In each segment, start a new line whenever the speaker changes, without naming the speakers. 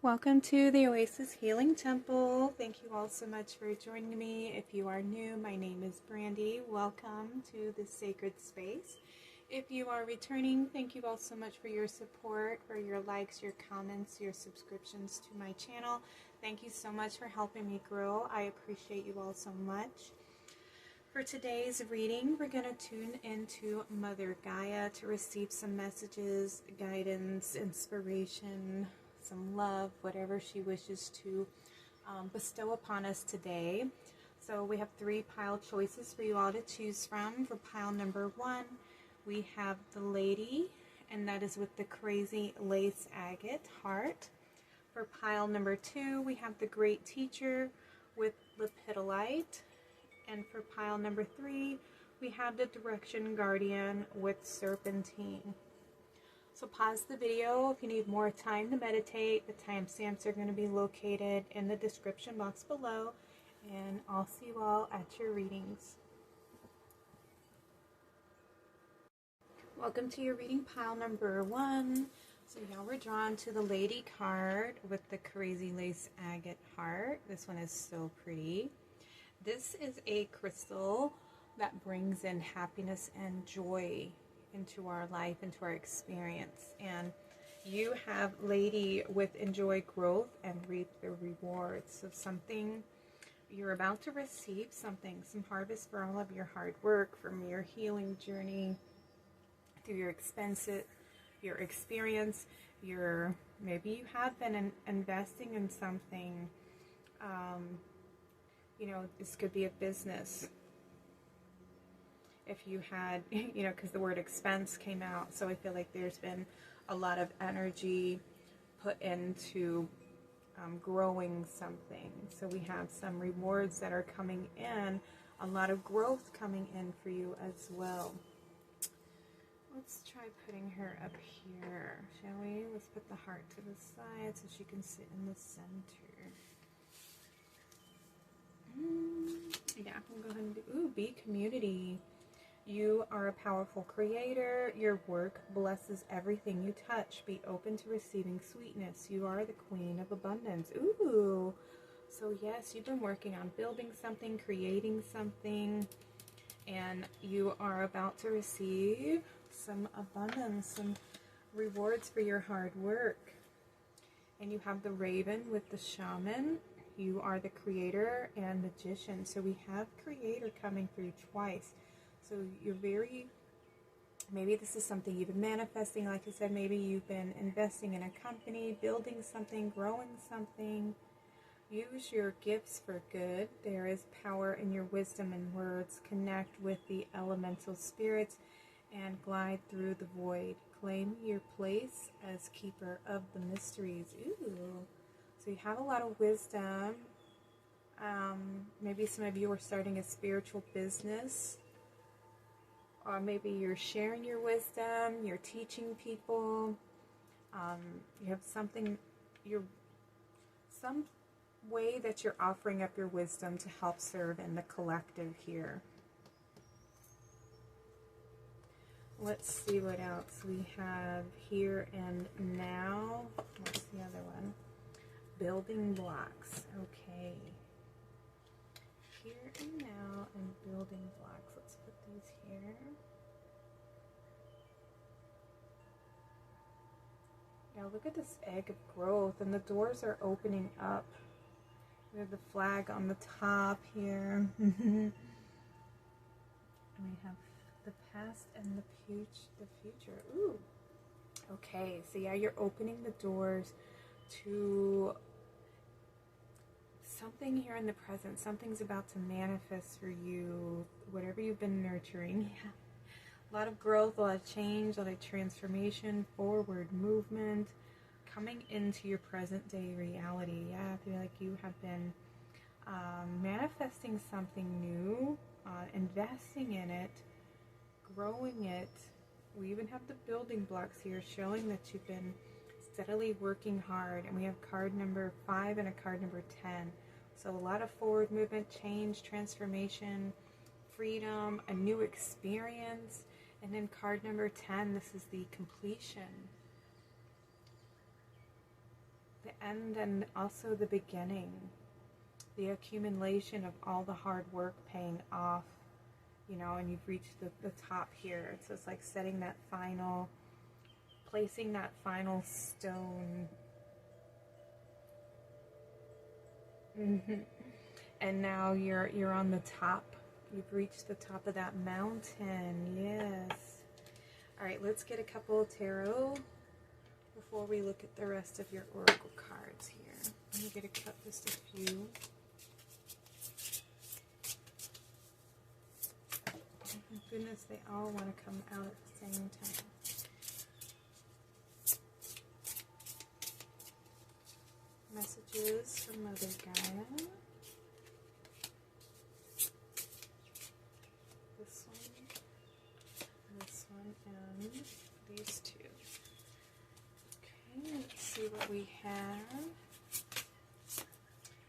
Welcome to the Oasis Healing Temple. Thank you all so much for joining me. If you are new, my name is Brandi. Welcome to this sacred space. If you are returning, thank you all so much for your support, for your likes, your comments, your subscriptions to my channel. Thank you so much for helping me grow. I appreciate you all so much. For today's reading, we're going to tune into Mother Gaia to receive some messages, guidance, inspiration, some love, whatever she wishes to bestow upon us today. So we have three pile choices for you all to choose from. For pile number one, we have the Lady, and that is with the crazy lace agate heart. For pile number two, we have the Great Teacher with Lepidolite. And for pile number three, we have the Direction Guardian with Serpentine. So pause the video if you need more time to meditate. The timestamps are going to be located in the description box below, and I'll see you all at your readings. Welcome to your reading pile number one. So y'all were drawn to the Lady card with the crazy lace agate heart. This one is so pretty. This is a crystal that brings in happiness and joy into our life, into our experience. And you have Lady with enjoy growth and reap the rewards. So something you're about to receive, some harvest for all of your hard work, from your healing journey, through your experience, maybe you have been investing in something. This could be a business. If you had, because the word expense came out, so I feel like there's been a lot of energy put into growing something. So we have some rewards that are coming in, a lot of growth coming in for you as well. Let's try putting her up here, shall we? Let's put the heart to the side so she can sit in the center. Yeah, we'll go ahead and do, be community. You are a powerful creator. Your work blesses everything you touch. Be open to receiving sweetness. You are the queen of abundance. Ooh. So yes, you've been working on building something, creating something, and you are about to receive some abundance, some rewards for your hard work. And you have the Raven with the Shaman. You are the creator and magician. So we have creator coming through twice. So you're maybe this is something you've been manifesting. Like I said, maybe you've been investing in a company, building something, growing something. Use your gifts for good. There is power in your wisdom and words. Connect with the elemental spirits and glide through the void. Claim your place as keeper of the mysteries. Ooh. So you have a lot of wisdom. Maybe some of you are starting a spiritual business. Or maybe you're sharing your wisdom, you're teaching people, you have some way that you're offering up your wisdom to help serve in the collective here. Let's see what else we have here and now. What's the other one? Building blocks. Okay. Here and now and building blocks. Let's put these here. Now look at this egg of growth, and the doors are opening up. We have the flag on the top here. And we have the past and the future. Ooh. Okay, so yeah, you're opening the doors to something here in the present. Something's about to manifest for you, whatever you've been nurturing. Yeah. A lot of growth, a lot of change, a lot of transformation, forward movement coming into your present day reality. Yeah, I feel like you have been manifesting something new, investing in it, growing it. We even have the building blocks here showing that you've been steadily working hard. And we have card number 5 and a card number 10. So a lot of forward movement, change, transformation, freedom, a new experience. And then card number 10, this is the completion. The end and also the beginning. The accumulation of all the hard work paying off, you know, and you've reached the top here. So it's like setting that final, placing that final stone. And now you're on the top. You've reached the top of that mountain. Yes. All right, let's get a couple of tarot before we look at the rest of your oracle cards here. I'm going to cut just a few. Oh my goodness, they all want to come out at the same time. Messages from Mother Gaia. This one, and these two. Okay, let's see what we have.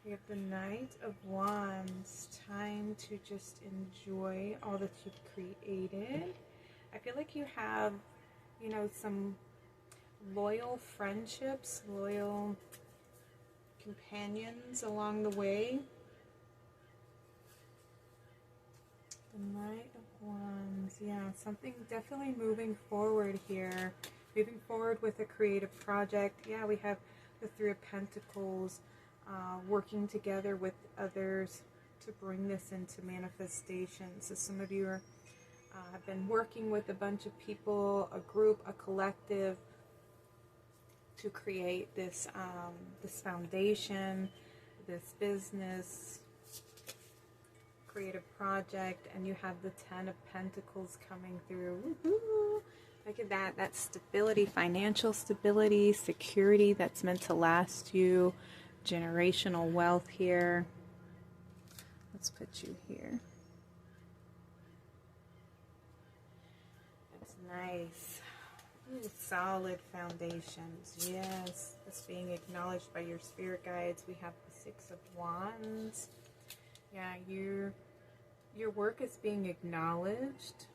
We have the Knight of Wands. Time to just enjoy all that you've created. I feel like you have, you know, some loyal friendships, loyal companions along the way. The Knight of Wands, yeah, something definitely moving forward here. Moving forward with a creative project. Yeah, we have the Three of Pentacles, working together with others to bring this into manifestation. So some of you are, have been working with a bunch of people, a group, a collective, to create this this foundation, this business, creative project, and you have the Ten of Pentacles coming through. Woohoo! Look at that. That's stability, financial stability, security that's meant to last you, generational wealth here. Let's put you here. That's nice. Ooh, solid foundations. Yes. It's being acknowledged by your spirit guides. We have the Six of Wands. Yeah, your work is being acknowledged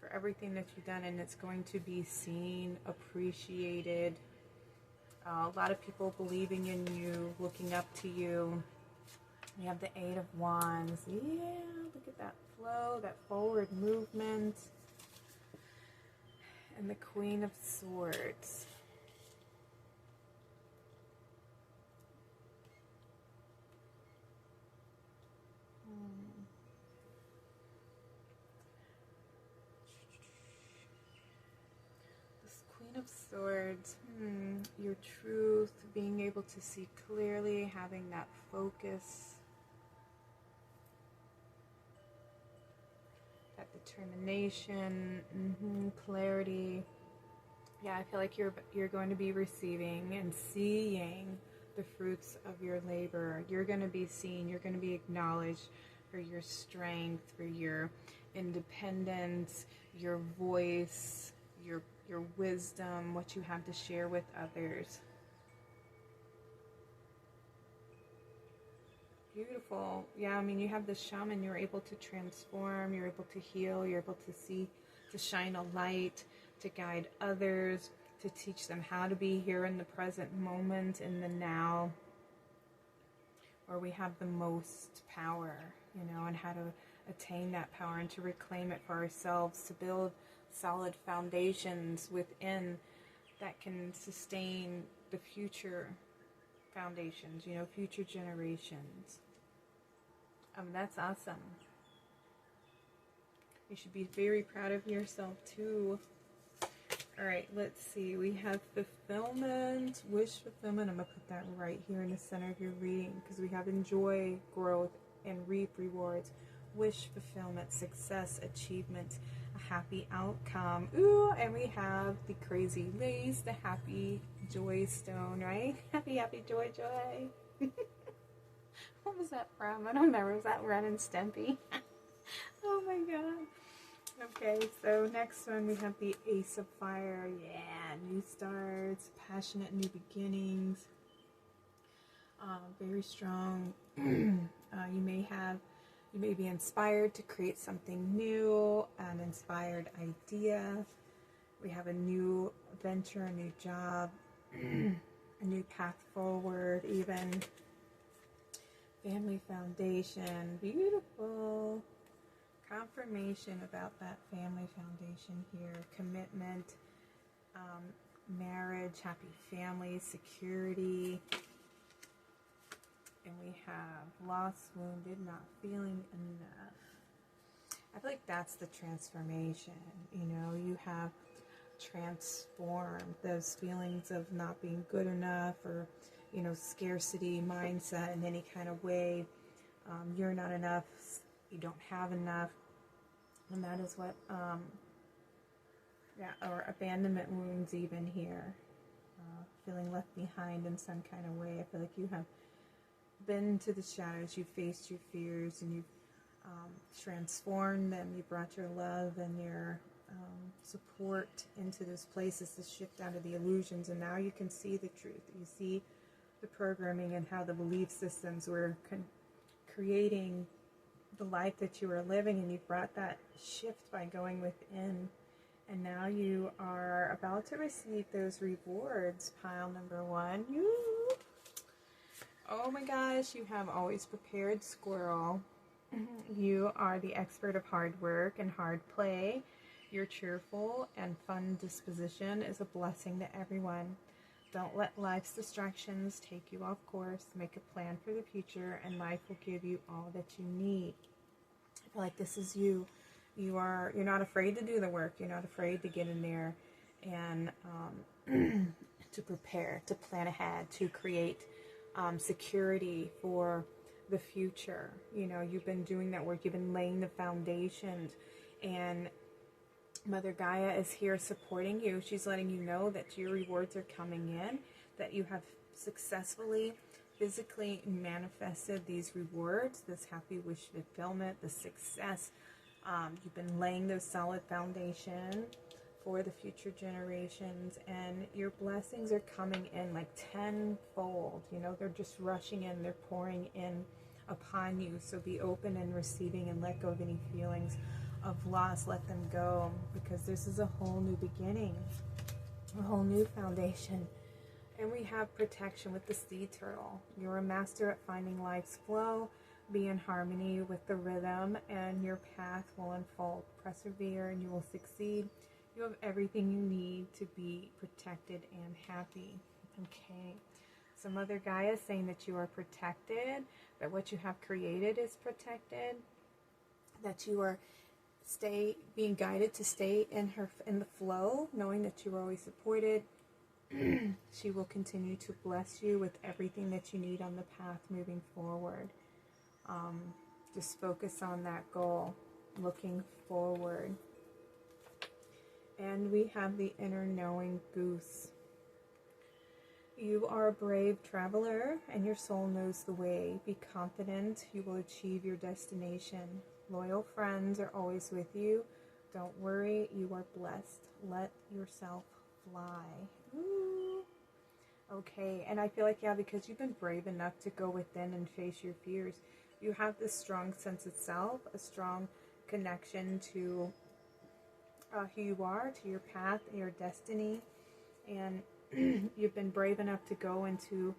for everything that you've done, and it's going to be seen, appreciated. A lot of people believing in you, looking up to you. We have the Eight of Wands. Yeah, look at that flow, that forward movement. And the Queen of Swords. This Queen of Swords, your truth, being able to see clearly, having that focus, that determination, clarity. Yeah, I feel like you're going to be receiving and seeing the fruits of your labor. You're going to be seen, you're going to be acknowledged for your strength, for your independence, your voice, your wisdom, what you have to share with others. Beautiful. Yeah, I mean, you have the shaman. You're able to transform, you're able to heal, you're able to see, to shine a light, to guide others, to teach them how to be here in the present moment, in the now, where we have the most power, you know, and how to attain that power and to reclaim it for ourselves, to build solid foundations within that can sustain the future foundations, you know, future generations. That's awesome. You should be very proud of yourself too. All right, let's see. We have fulfillment, wish fulfillment. I'm going to put that right here in the center of your reading because we have enjoy, growth, and reap rewards. Wish fulfillment, success, achievement, a happy outcome. Ooh, and we have the crazy lace, the happy joy stone, right? Happy, happy, joy, joy. What was that from? I don't remember. Was that Ren and Stimpy? Oh my god. Okay, so next one we have the Ace of Fire. Yeah, new starts, passionate new beginnings. Very strong. You may be inspired to create something new, an inspired idea. We have a new venture, a new job, a new path forward, even family foundation, beautiful confirmation about that family foundation here, commitment, marriage, happy family, security. And we have lost, wounded, not feeling enough. I feel like that's the transformation. You know, you have transformed those feelings of not being good enough, or, you know, scarcity mindset in any kind of way. You're not enough, you don't have enough. And that is what, or abandonment wounds even here. Feeling left behind in some kind of way. I feel like you have been to the shadows, you've faced your fears, and you've transformed them. You brought your love and your support into those places to shift out of the illusions, and now you can see the truth. You see the programming and how the belief systems were creating the life that you were living, and you brought that shift by going within, and now you are about to receive those rewards. Pile number one. Oh my gosh, you have always prepared, squirrel. You are the expert of hard work and hard play. Your cheerful and fun disposition is a blessing to everyone. Don't let life's distractions take you off course. Make a plan for the future, and life will give you all that you need. I feel like this is you. You're not afraid to do the work. You're not afraid to get in there and to prepare, to plan ahead, to create security for the future. You know, you've been doing that work. You've been laying the foundations, and Mother Gaia is here supporting you. She's letting you know that your rewards are coming in, that you have successfully physically manifested these rewards, this happy wish fulfillment, the success. You've been laying those solid foundation for the future generations, and your blessings are coming in like tenfold. You know, they're just rushing in, they're pouring in upon you. So be open and receiving, and let go of any feelings of loss. Let them go, because this is a whole new beginning, a whole new foundation. And we have protection with the sea turtle. You're a master at finding life's flow. Be in harmony with the rhythm, and your path will unfold. Persevere and you will succeed. You have everything you need to be protected and happy. Okay. So Mother Gaia is saying that you are protected, that what you have created is protected, that you are being guided to stay in the flow, knowing that you are always supported. She will continue to bless you with everything that you need on the path moving forward. Just focus on that goal, looking forward. And we have the inner knowing goose. You are a brave traveler, and your soul knows the way. Be confident, you will achieve your destination. Loyal friends are always with you. Don't worry, you are blessed. Let yourself fly. Ooh. Okay, and I feel like, yeah, because you've been brave enough to go within and face your fears, you have this strong sense of self, a strong connection to who you are, to your path, your destiny, and you've been brave enough to go into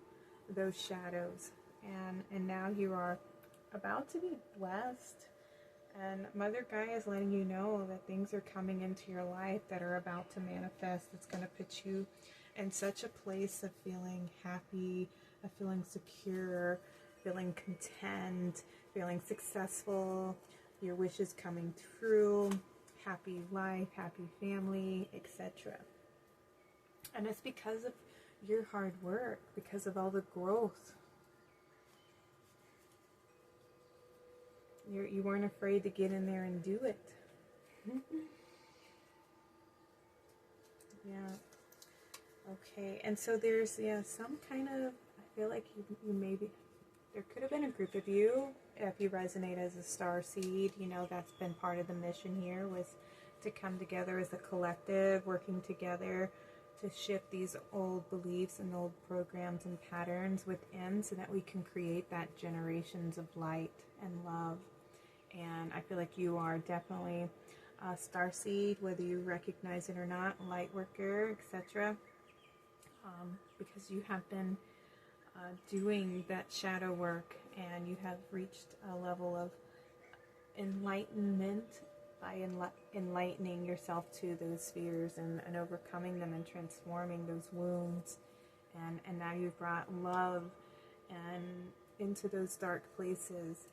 those shadows, and now you are about to be blessed. And Mother Gaia is letting you know that things are coming into your life that are about to manifest. It's going to put you in such a place of feeling happy, of feeling secure, feeling content, feeling successful, your wishes coming true, happy life, happy family, etc. And it's because of your hard work, because of all the growth. You weren't afraid to get in there and do it. Yeah. Okay. And so there's, some kind of, I feel like you maybe, there could have been a group of you, if you resonate as a starseed, that's been part of the mission here, was to come together as a collective, working together to shift these old beliefs and old programs and patterns within, so that we can create that generations of light and love. And I feel like you are definitely a starseed, whether you recognize it or not, light worker, etc. because you have been doing that shadow work, and you have reached a level of enlightenment by enlightening yourself to those fears and overcoming them and transforming those wounds. And now you've brought love and into those dark places,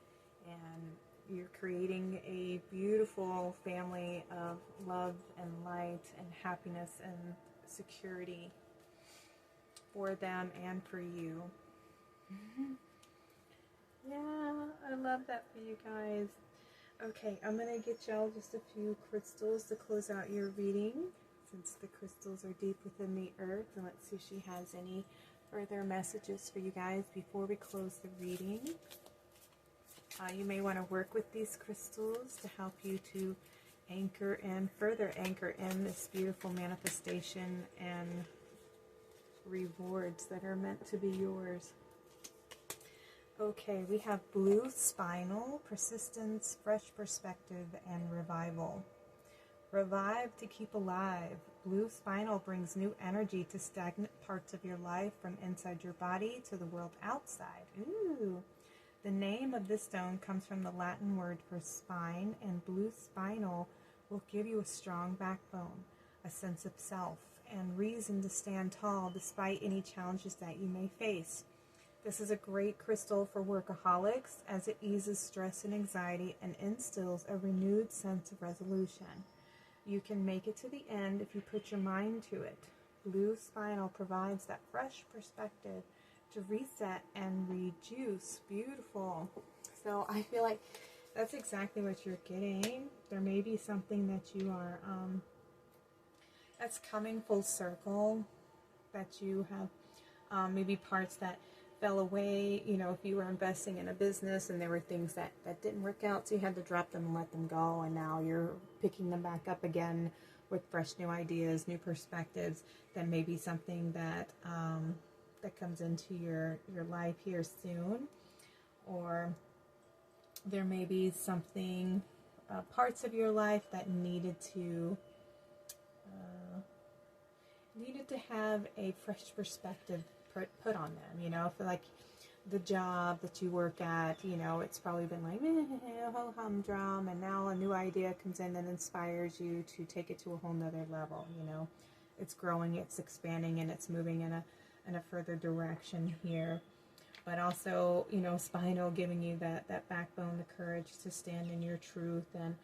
and you're creating a beautiful family of love and light and happiness and security for them and for you. Yeah, I love that for you guys. Okay, I'm going to get y'all just a few crystals to close out your reading, since the crystals are deep within the earth. And let's see if she has any further messages for you guys before we close the reading. You may want to work with these crystals to help you to anchor in, further anchor in this beautiful manifestation and rewards that are meant to be yours. Okay, we have blue spinal, persistence, fresh perspective, and revival. Revive to keep alive. Blue spinal brings new energy to stagnant parts of your life, from inside your body to the world outside. Ooh. The name of this stone comes from the Latin word for spine, and blue spinal will give you a strong backbone, a sense of self, and reason to stand tall despite any challenges that you may face. This is a great crystal for workaholics, as it eases stress and anxiety and instills a renewed sense of resolution. You can make it to the end if you put your mind to it. Blue spinal provides that fresh perspective to reset and rejuice. Beautiful. So I feel like that's exactly what you're getting. There may be something that you are, that's coming full circle, that you have maybe parts that fell away, you know, if you were investing in a business and there were things that didn't work out, so you had to drop them and let them go, and now you're picking them back up again with fresh new ideas, new perspectives. Then maybe something that that comes into your life here soon, or there may be something, parts of your life that needed to have a fresh perspective put on them. You know, I feel like the job that you work at, you know, it's probably been like ho humdrum, and now a new idea comes in and inspires you to take it to a whole nother level. You know, it's growing, it's expanding, and it's moving in a further direction here. But also, you know, spinal giving you that backbone, the courage to stand in your truth, and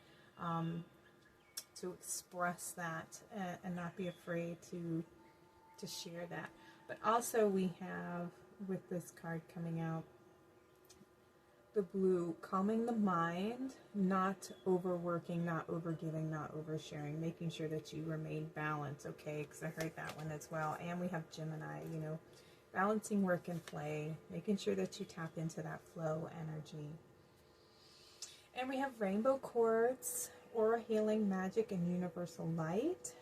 to express that, and not be afraid to share that. But also we have, with this card coming out, the blue, calming the mind, not overworking, not overgiving, not oversharing, making sure that you remain balanced, okay? Because I heard that one as well. And we have Gemini, you know, balancing work and play, making sure that you tap into that flow energy. And we have rainbow quartz, aura healing, magic, and universal light.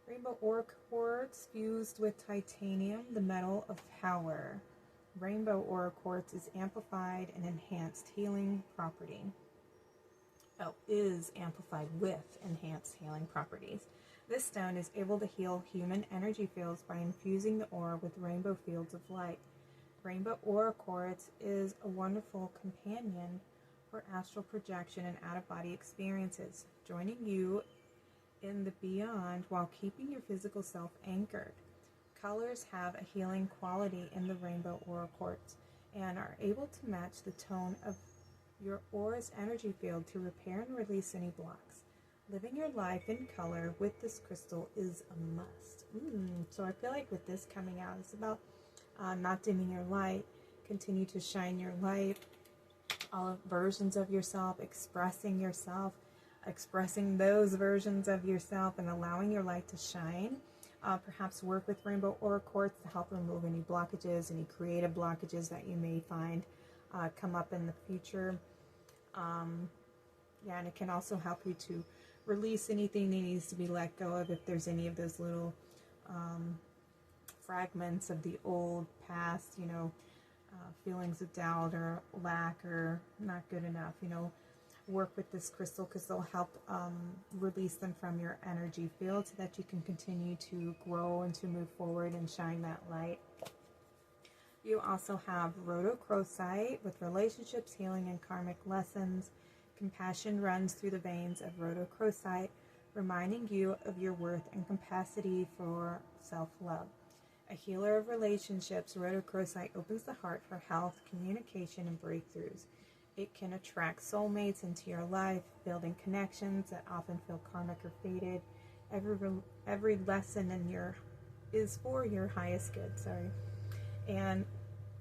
Rainbow aura quartz fused with titanium, the metal of power. Rainbow aura quartz is amplified and enhanced healing property. Is amplified with enhanced healing properties. This stone is able to heal human energy fields by infusing the aura with rainbow fields of light. Rainbow aura quartz is a wonderful companion for astral projection and out-of-body experiences, joining you in the beyond while keeping your physical self anchored. Colors have a healing quality in the rainbow aura quartz and are able to match the tone of your aura's energy field to repair and release any blocks. Living your life in color with this crystal is a must. So I feel like with this coming out, it's about not dimming your light. Continue to shine your light. All versions of yourself, expressing those versions of yourself, and allowing your light to shine. Perhaps work with rainbow aura quartz to help remove any blockages, any creative blockages that you may find come up in the future. And it can also help you to release anything that needs to be let go of, if there's any of those little fragments of the old past, you know, feelings of doubt or lack or not good enough, you know. work with this crystal because they'll help release them from your energy field so that you can continue to grow and to move forward and shine that light. You also have rhodochrosite with relationships, healing, and karmic lessons. Compassion runs through the veins of rhodochrosite, reminding you of your worth and capacity for self-love. A healer of relationships, rhodochrosite opens the heart for health, communication, and breakthroughs. It can attract soulmates into your life, building connections that often feel karmic or fated. Every lesson is for your highest good. And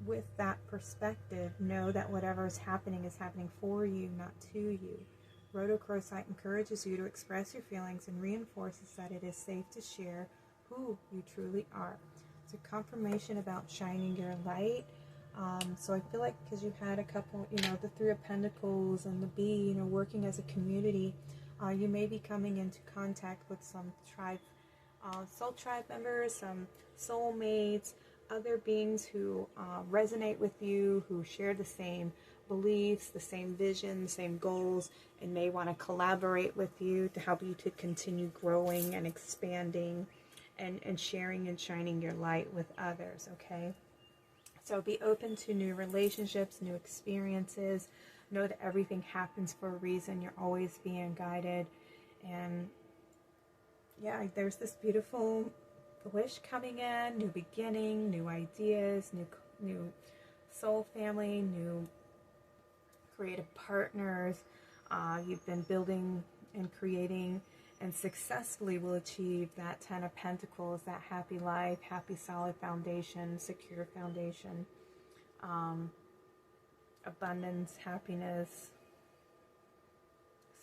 with that perspective, know that whatever is happening for you, not to you. Rhodochrosite encourages you to express your feelings and reinforces that it is safe to share who you truly are. It's a confirmation about shining your light. So I feel like because you've had a couple, the Three of Pentacles and the Bee, working as a community, you may be coming into contact with some soul tribe members, some soulmates, other beings who resonate with you, who share the same beliefs, the same vision, the same goals, and may want to collaborate with you to help you to continue growing and expanding and sharing and shining your light with others, okay? So be open to new relationships, new experiences. Know that everything happens for a reason. You're always being guided. And yeah, there's this beautiful wish coming in, new beginning, new ideas, new soul family, new creative partners. You've been building and creating and successfully will achieve that Ten of Pentacles, that happy life, happy solid foundation, secure foundation, abundance, happiness,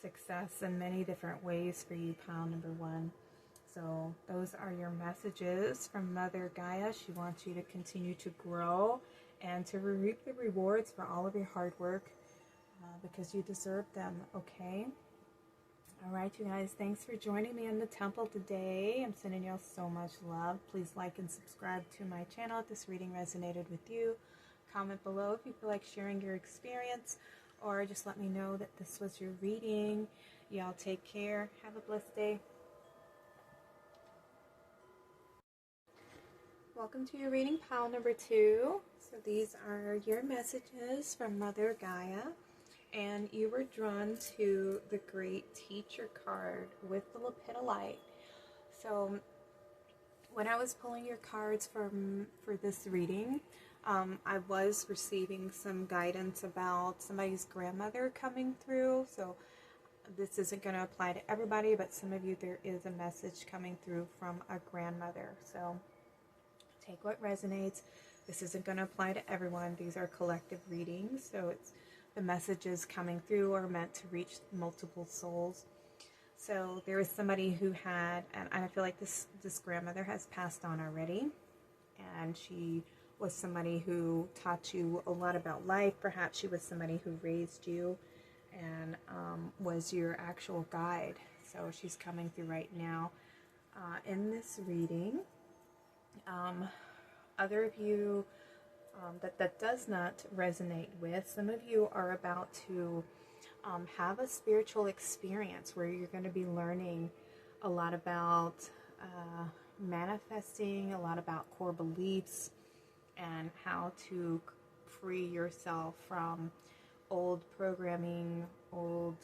success in many different ways for you, pile number 1. So those are your messages from Mother Gaia. She wants you to continue to grow and to reap the rewards for all of your hard work because you deserve them, okay? All right, you guys, thanks for joining me in the temple today. I'm sending y'all so much love. Please like and subscribe to my channel if this reading resonated with you. Comment below if you feel like sharing your experience, or just let me know that this was your reading. Y'all take care. Have a blessed day. Welcome to your reading, pile number 2. So these are your messages from Mother Gaia. And you were drawn to the Great Teacher card with the Lepidolite. So when I was pulling your cards for this reading, I was receiving some guidance about somebody's grandmother coming through. So this isn't going to apply to everybody, but some of you, there is a message coming through from a grandmother. So take what resonates. This isn't going to apply to everyone. These are collective readings. So the messages coming through are meant to reach multiple souls. So there is somebody who had, and I feel like this grandmother has passed on already, and she was somebody who taught you a lot about life. Perhaps she was somebody who raised you and was your actual guide. So she's coming through right now in this reading. Other of you that does not resonate with, some of you are about to have a spiritual experience where you're going to be learning a lot about manifesting, a lot about core beliefs, and how to free yourself from old programming, old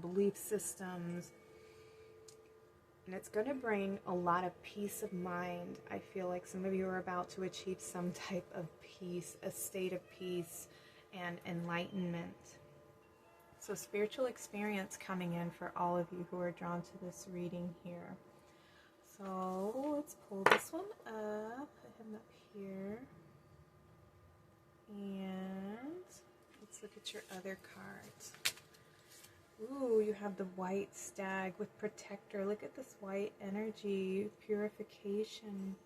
belief systems. And it's going to bring a lot of peace of mind. I feel like some of you are about to achieve some type of peace, a state of peace and enlightenment. So spiritual experience coming in for all of you who are drawn to this reading here. So let's pull this one up, put him up here. And let's look at your other cards. Ooh, you have the white stag with protector. Look at this white energy, purification.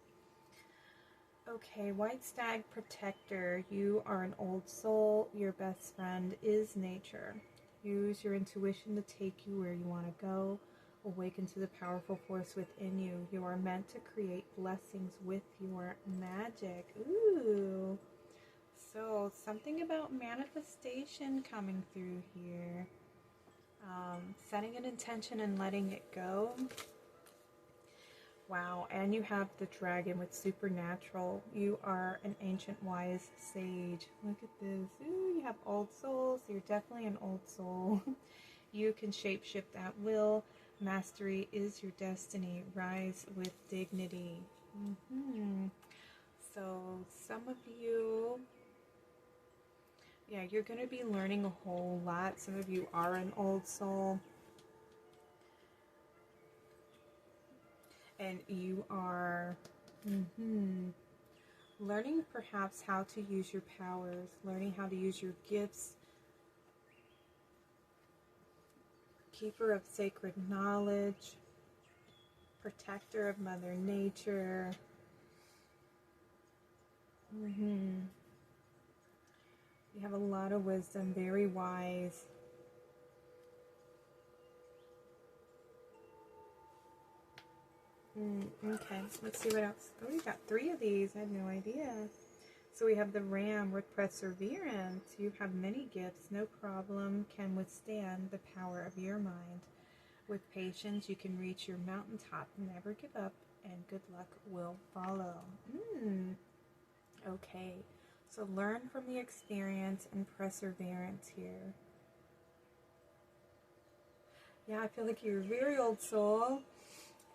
Okay, white stag protector. You are an old soul. Your best friend is nature. Use your intuition to take you where you want to go. Awaken to the powerful force within you. You are meant to create blessings with your magic. Ooh. So something about manifestation coming through here. Setting an intention and letting it go. Wow, and you have the dragon with supernatural. You are an ancient wise sage. Look at this. Ooh, you have old souls. You're definitely an old soul. You can shapeshift at will. Mastery is your destiny. Rise with dignity. So some of you, yeah, you're going to be learning a whole lot. Some of you are an old soul. And you are learning perhaps how to use your powers, learning how to use your gifts. Keeper of sacred knowledge, protector of Mother Nature. You have a lot of wisdom, very wise. Okay, let's see what else. Oh, we got 3 of these. I had no idea. So we have the ram with perseverance. You have many gifts, no problem, can withstand the power of your mind. With patience, you can reach your mountaintop. Never give up, and good luck will follow. Okay, so learn from the experience and perseverance here. Yeah, I feel like you're a very old soul,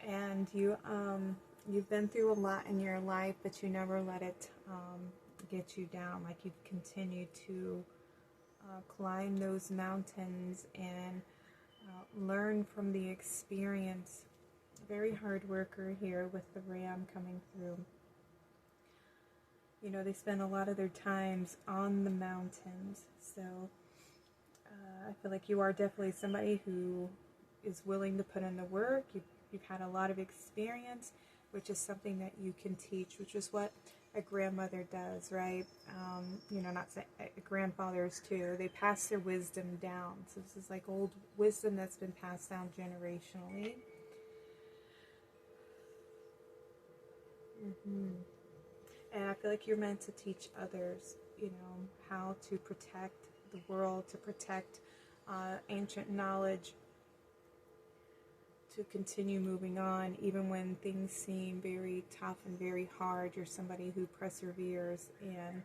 and you've been through a lot in your life, but you never let it get you down. Like you've continued to climb those mountains and learn from the experience. Very hard worker here with the ram coming through. You know, they spend a lot of their times on the mountains, so I feel like you are definitely somebody who is willing to put in the work. You've had a lot of experience, which is something that you can teach, which is what a grandmother does, right? You know, not say, grandfathers too. They pass their wisdom down. So this is like old wisdom that's been passed down generationally. And I feel like you're meant to teach others, you know, how to protect the world, to protect ancient knowledge, to continue moving on even when things seem very tough and very hard. You're somebody who perseveres, and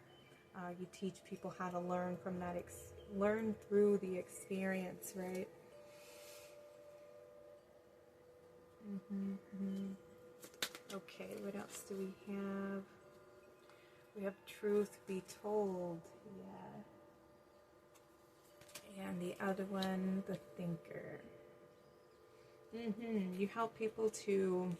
you teach people how to learn from that, learn through the experience, right? Okay, what else do we have? We have truth be told, yeah. And the other one, the thinker. You help people to...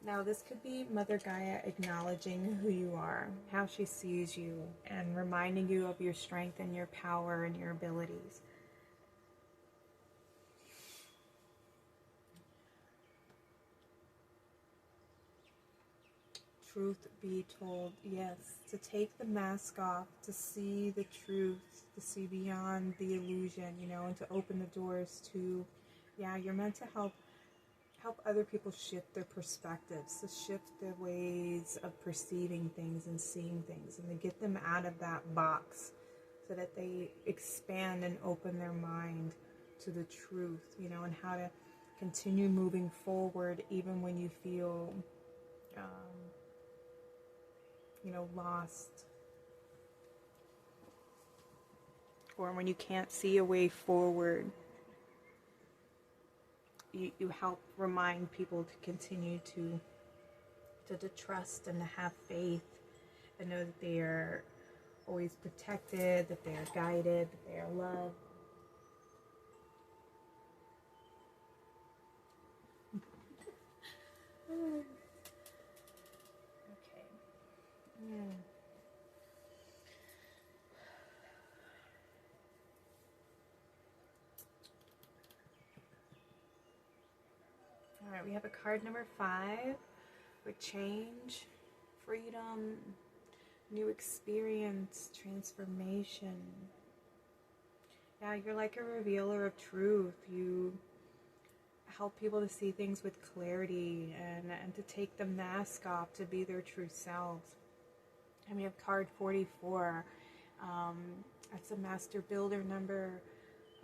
Now this could be Mother Gaia acknowledging who you are, how she sees you, and reminding you of your strength and your power and your abilities. Truth be told, yes, to take the mask off, to see the truth, to see beyond the illusion, you know, and to open the doors to, yeah, you're meant to help other people shift their perspectives, to shift their ways of perceiving things and seeing things, and to get them out of that box so that they expand and open their mind to the truth, you know, and how to continue moving forward even when you feel you know, lost, or when you can't see a way forward. You help remind people to continue to trust and to have faith, and know that they are always protected, that they are guided, that they are loved. Okay. All right, we have a card number 5 with change, freedom, new experience, transformation. Yeah, you're like a revealer of truth. You help people to see things with clarity and to take the mask off, to be their true selves. And we have card 44. That's a master builder number.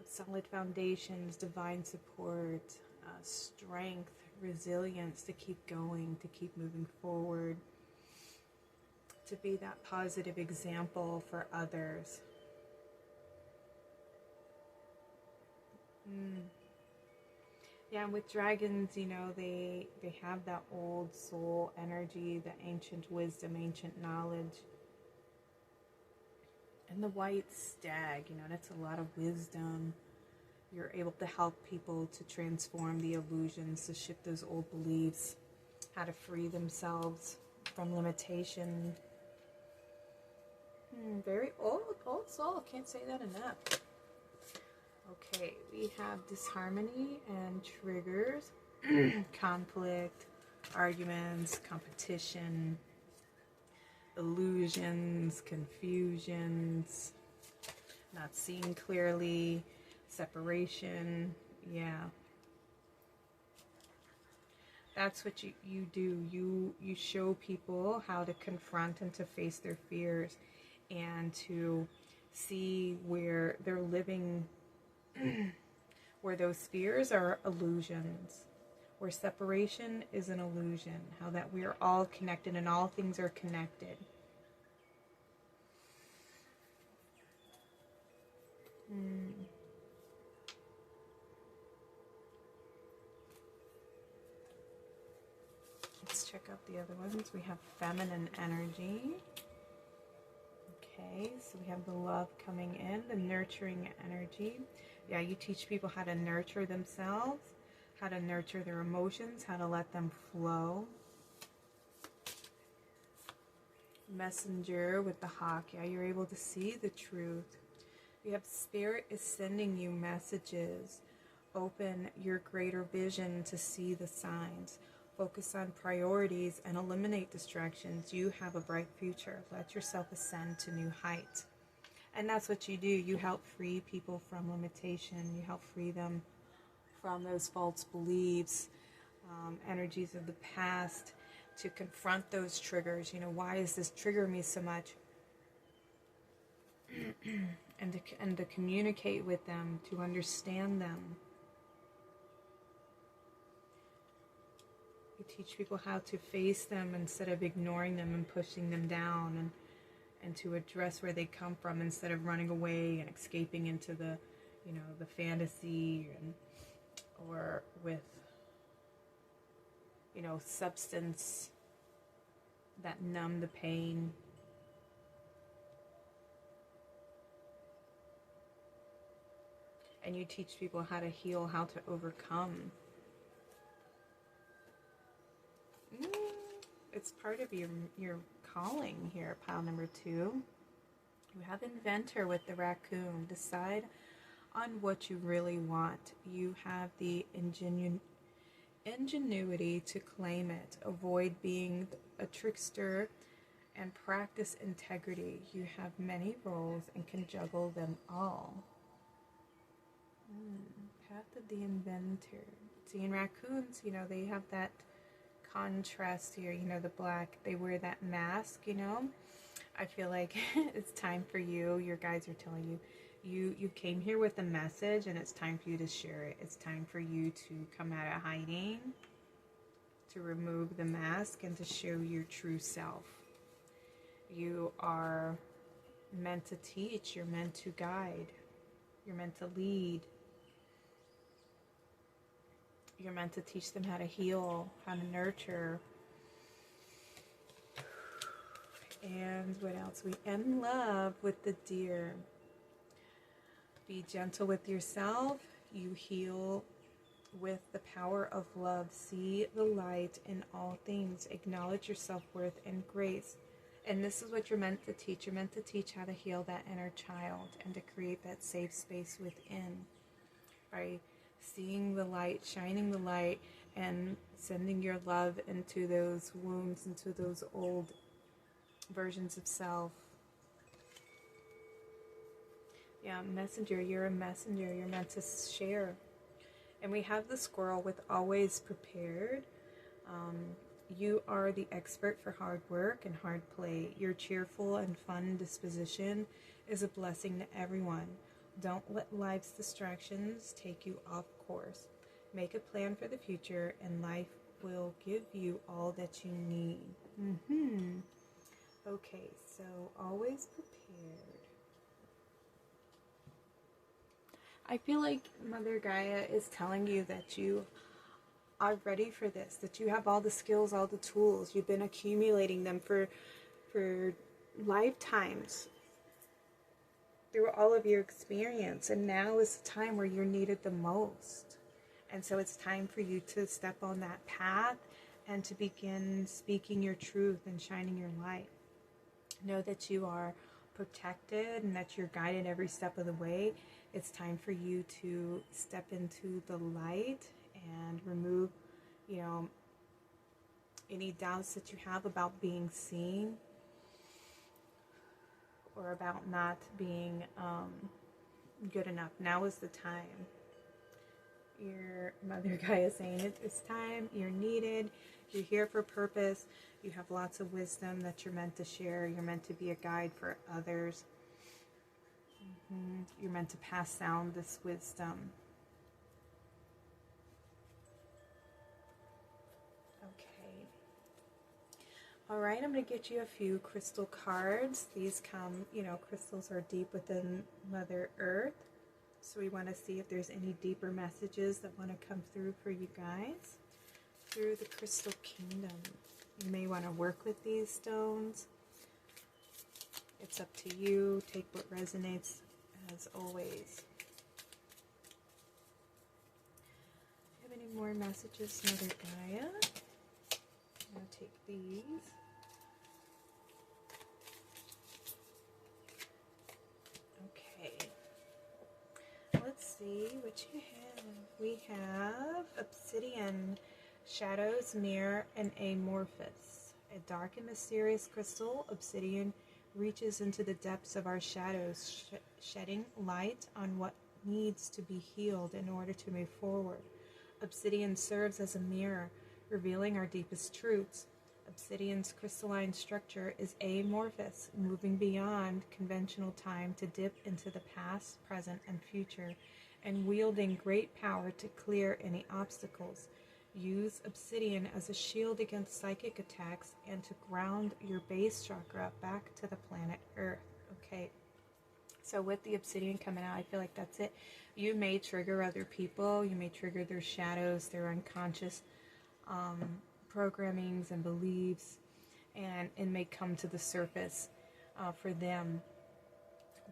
solid foundations, divine support, strength, resilience to keep going, to keep moving forward, to be that positive example for others. Yeah, and with dragons, you know, they have that old soul energy, the ancient wisdom, ancient knowledge. And the white stag, you know, that's a lot of wisdom. You're able to help people to transform the illusions, to shift those old beliefs, how to free themselves from limitation. Very old soul, can't say that enough. Okay, we have disharmony and triggers, conflict, arguments, competition, illusions, confusions, not seeing clearly, separation. Yeah, that's what you do. You show people how to confront and to face their fears, and to see where they're living, where those fears are illusions, where separation is an illusion, how that we are all connected and all things are connected. Let's check out the other ones. We have feminine energy. Okay, so we have the love coming in, the nurturing energy. Yeah, you teach people how to nurture themselves, how to nurture their emotions, how to let them flow. Messenger with the hawk. Yeah, you're able to see the truth. You have spirit is sending you messages. Open your greater vision to see the signs. Focus on priorities and eliminate distractions. You have a bright future. Let yourself ascend to new heights. And that's what you do. You help free people from limitation. You help free them from those false beliefs, energies of the past, to confront those triggers. You know, why is this triggering me so much? and to communicate with them, to understand them. You teach people how to face them instead of ignoring them and pushing them down, and to address where they come from instead of running away and escaping into the, you know, the fantasy, or with, you know, substance that numb the pain. And you teach people how to heal, how to overcome. It's part of your calling here, pile number 2. You have inventor with the raccoon. Decide on what you really want. You have the ingenuity to claim it. Avoid being a trickster and practice integrity. You have many roles and can juggle them all. Path of the inventor. See, in raccoons, you know, they have that contrast here, you know, the black, they wear that mask, you know. I feel like it's time for you, your guides are telling you, you came here with a message, and it's time for you to share it. It's time for you to come out of hiding, to remove the mask, and to show your true self. You are meant to teach, you're meant to guide, you're meant to lead. You're meant to teach them how to heal, how to nurture. And what else? We end love with the deer. Be gentle with yourself. You heal with the power of love. See the light in all things. Acknowledge your self-worth and grace. And this is what you're meant to teach. You're meant to teach how to heal that inner child and to create that safe space within. By seeing the light, shining the light, and sending your love into those wounds, into those old versions of self. Yeah, messenger, you're a messenger. You're meant to share. And we have the squirrel with always prepared. You are the expert for hard work and hard play. Your cheerful and fun disposition is a blessing to everyone. Don't let life's distractions take you off course. Make a plan for the future, and life will give you all that you need. Okay, so always prepared. I feel like Mother Gaia is telling you that you are ready for this, that you have all the skills, all the tools. You've been accumulating them for lifetimes through all of your experience, and now is the time where you're needed the most. And so it's time for you to step on that path and to begin speaking your truth and shining your light. Know that you are protected and that you're guided every step of the way. It's time for you to step into the light and remove, any doubts that you have about being seen or about not being good enough. Now is the time. Your Mother Gaia is saying it's time, you're needed, you're here for purpose, you have lots of wisdom that you're meant to share, you're meant to be a guide for others. You're meant to pass down this wisdom. Okay. All right, I'm going to get you a few crystal cards. These come, crystals are deep within Mother Earth. So we want to see if there's any deeper messages that want to come through for you guys through the Crystal Kingdom. You may want to work with these stones. It's up to you. Take what resonates, as always. Do you have any more messages, Mother Gaia? I'm going to take these. Okay. Let's see what you have. We have Obsidian, Shadows, Mirror, and Amorphous. A dark and mysterious crystal, Obsidian reaches into the depths of our shadows, shedding light on what needs to be healed in order to move forward. Obsidian serves as a mirror, revealing our deepest truths. Obsidian's crystalline structure is amorphous, moving beyond conventional time to dip into the past, present, and future, and wielding great power to clear any obstacles. Use obsidian as a shield against psychic attacks and to ground your base chakra back to the planet Earth. Okay, so with the obsidian coming out, I feel like that's it. You may trigger other people. You may trigger their shadows, their unconscious programmings and beliefs, and it may come to the surface for them.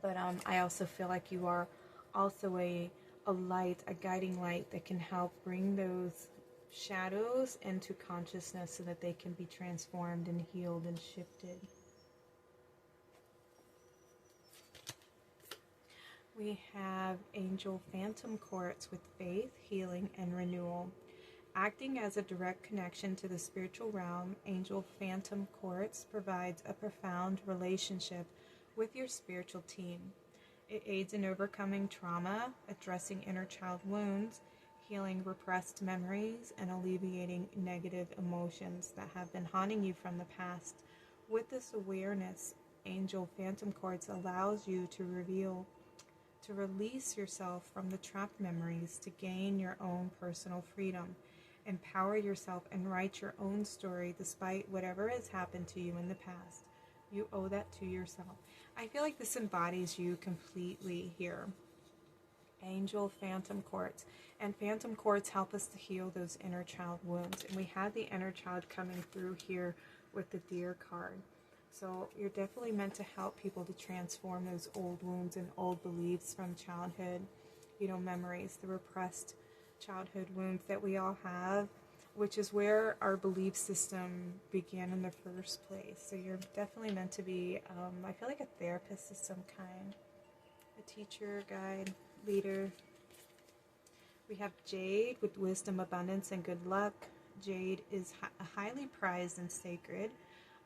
But I also feel like you are also a light, a guiding light that can help bring those shadows into consciousness so that they can be transformed and healed and shifted. We have Angel Phantom Quartz with faith, healing, and renewal. Acting as a direct connection to the spiritual realm, Angel Phantom Quartz provides a profound relationship with your spiritual team. It aids in overcoming trauma, addressing inner child wounds, healing repressed memories, and alleviating negative emotions that have been haunting you from the past. With this awareness, Angel Phantom Quartz allows you to release yourself from the trapped memories to gain your own personal freedom. Empower yourself and write your own story despite whatever has happened to you in the past. You owe that to yourself. I feel like this embodies you completely here. Angel Phantom Quartz. And Phantom Quartz help us to heal those inner child wounds. And we had the inner child coming through here with the Deer card. So you're definitely meant to help people to transform those old wounds and old beliefs from childhood, memories, the repressed childhood wounds that we all have, which is where our belief system began in the first place. So you're definitely meant to be, I feel like a therapist of some kind, a teacher, guide, leader. We have Jade with wisdom, abundance, and good luck. Jade is highly prized and sacred,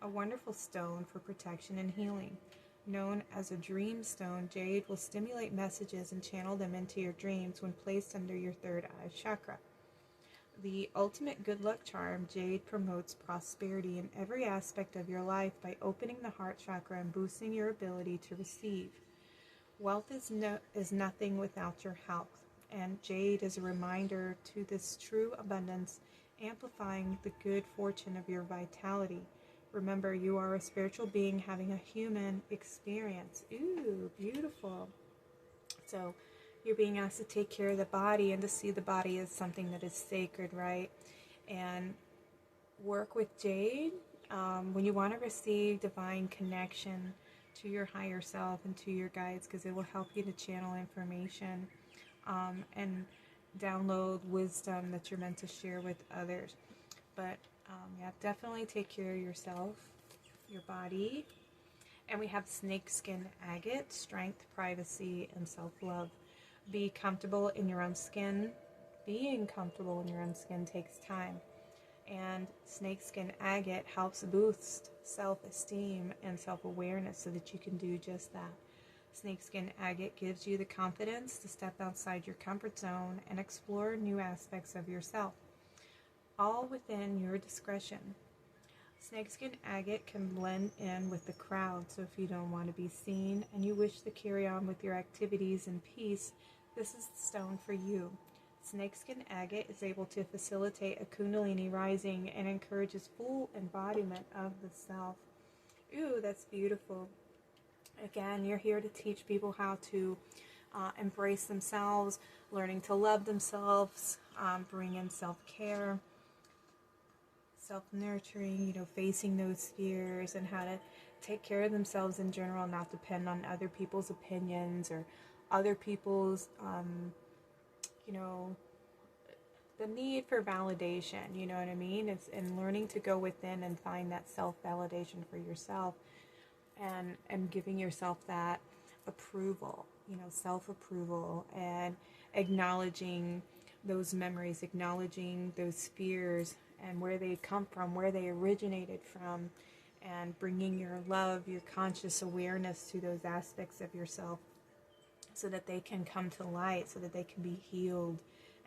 a wonderful stone for protection and healing. Known as a dream stone, jade will stimulate messages and channel them into your dreams when placed under your third eye chakra. The ultimate good luck charm, jade promotes prosperity in every aspect of your life by opening the heart chakra and boosting your ability to receive. Wealth is nothing without your health, and jade is a reminder to this true abundance, amplifying the good fortune of your vitality. Remember, you are a spiritual being having a human experience. Ooh, beautiful. So you're being asked to take care of the body and to see the body as something that is sacred, right? And work with jade when you want to receive divine connection to your higher self and to your guides, because it will help you to channel information and download wisdom that you're meant to share with others. But yeah, definitely take care of yourself, your body. And we have snakeskin agate, strength, privacy, and self-love. Be comfortable in your own skin. Being comfortable in your own skin takes time. And snakeskin agate helps boost self-esteem and self-awareness so that you can do just that. Snakeskin agate gives you the confidence to step outside your comfort zone and explore new aspects of yourself, all within your discretion. Snakeskin agate can blend in with the crowd, so if you don't want to be seen and you wish to carry on with your activities in peace, this is the stone for you. Snakeskin agate is able to facilitate a kundalini rising and encourages full embodiment of the self. Ooh, that's beautiful. Again, you're here to teach people how to embrace themselves, learning to love themselves, bring in self-care, self-nurturing, facing those fears, and how to take care of themselves in general, not depend on other people's opinions or other people's, the need for validation, you know what I mean? It's in learning to go within and find that self-validation for yourself and giving yourself that approval, self-approval, and acknowledging those memories, acknowledging those fears and where they come from, where they originated from, and bringing your love, your conscious awareness to those aspects of yourself so that they can come to light, so that they can be healed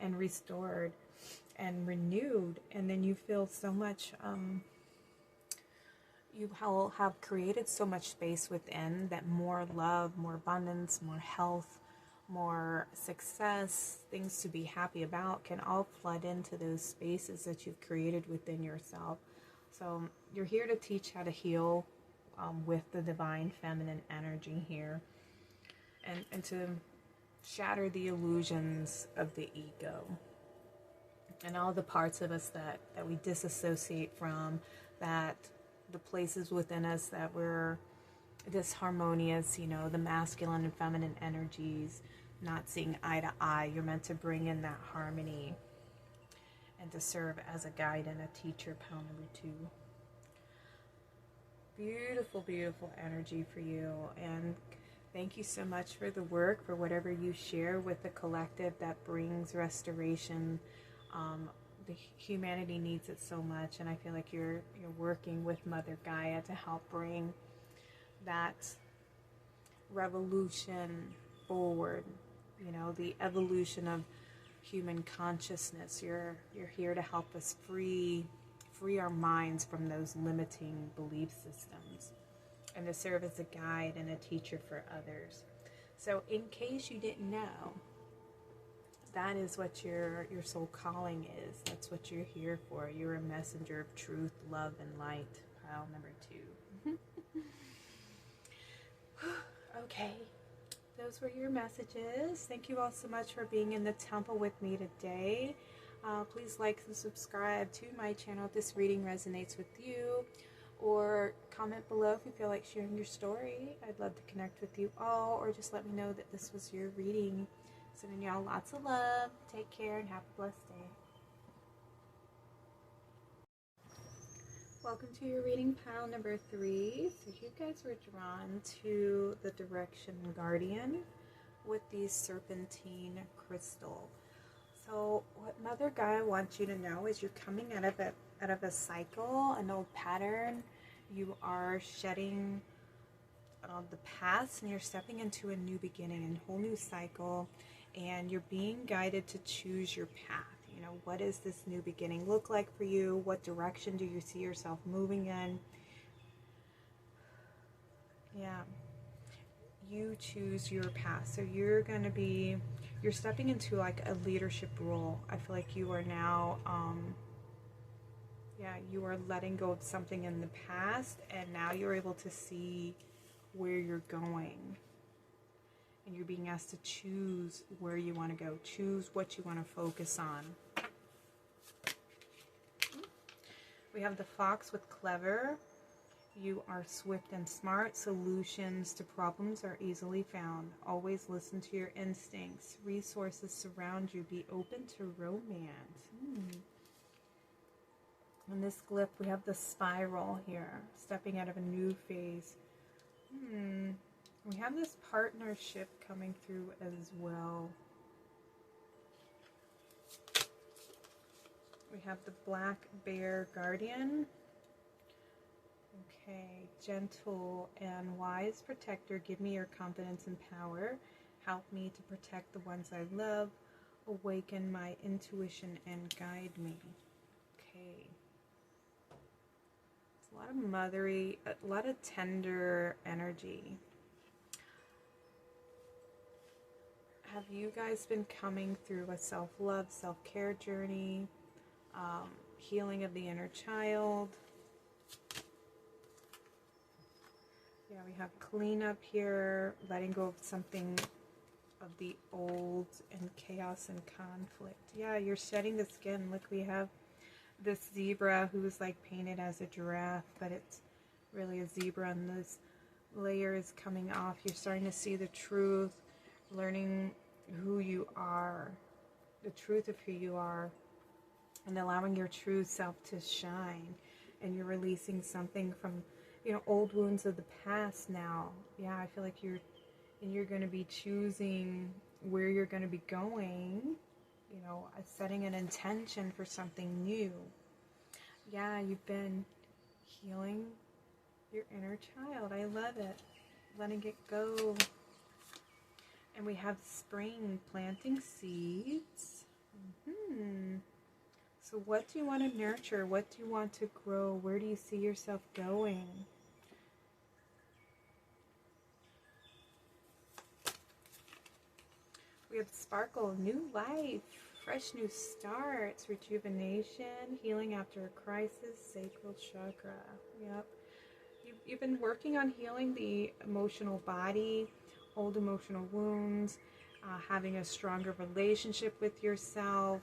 and restored and renewed. And then you feel so much, you have created so much space within that more love, more abundance, more health, more success, things to be happy about can all flood into those spaces that you've created within yourself. So you're here to teach how to heal with the divine feminine energy here, and to shatter the illusions of the ego and all the parts of us that we disassociate from, that the places within us that we're disharmonious, the masculine and feminine energies not seeing eye to eye. You're meant to bring in that harmony and to serve as a guide and a teacher. Pile number 2. Beautiful, beautiful energy for you. And thank you so much for the work, for whatever you share with the collective that brings restoration. The humanity needs it so much, and I feel like you're working with Mother Gaia to help bring that revolution forward. The evolution of human consciousness. You're here to help us free our minds from those limiting belief systems, and to serve as a guide and a teacher for others. So in case you didn't know, that is what your soul calling is. That's what you're here for. You're a messenger of truth, love, and light. Pile number 2. Okay, those were your messages. Thank you all so much for being in the temple with me today. Please like and subscribe to my channel if this reading resonates with you, or comment below if you feel like sharing your story. I'd love to connect with you all, or just let me know that this was your reading. Sending y'all lots of love. Take care and have a blessed day. Welcome to your reading, pile number 3. So you guys were drawn to the direction Guardian with the Serpentine crystal. So what Mother Gaia wants you to know is you're coming out of a cycle, an old pattern. You are shedding the past, and you're stepping into a new beginning, a whole new cycle, and you're being guided to choose your path. What does this new beginning look like for you? What direction do you see yourself moving in? Yeah. you choose your path. So you're stepping into like a leadership role. I feel like you are now, you are letting go of something in the past, and now you're able to see where you're going. And you're being asked to choose where you want to go. Choose what you want to focus on. We have the fox with clever. You are swift and smart. Solutions to problems are easily found. Always listen to your instincts. Resources surround you. Be open to romance. In this glyph, we have the spiral here. Stepping out of a new phase. We have this partnership coming through as well. We have the black bear guardian. Okay, gentle and wise protector, give me your confidence and power. Help me to protect the ones I love. Awaken my intuition and guide me. Okay. It's a lot of mothery, a lot of tender energy. Have you guys been coming through a self-love, self-care journey? Healing of the inner child? Yeah, we have cleanup here, letting go of something of the old, and chaos and conflict. Yeah, you're shedding the skin. Look, we have this zebra who's like painted as a giraffe, but it's really a zebra, and this layer is coming off. You're starting to see the truth, learning who you are, the truth of who you are, and allowing your true self to shine. And you're releasing something from, old wounds of the past now. Yeah, I feel like you're going to be choosing where you're going to be going, setting an intention for something new. Yeah, you've been healing your inner child. I love it. Letting it go. And we have spring, planting seeds. So what do you want to nurture? What do you want to grow? Where do you see yourself going? We have sparkle, new life, fresh new starts, rejuvenation, healing after a crisis, sacral chakra. Yep. You've been working on healing the emotional body, old emotional wounds, having a stronger relationship with yourself.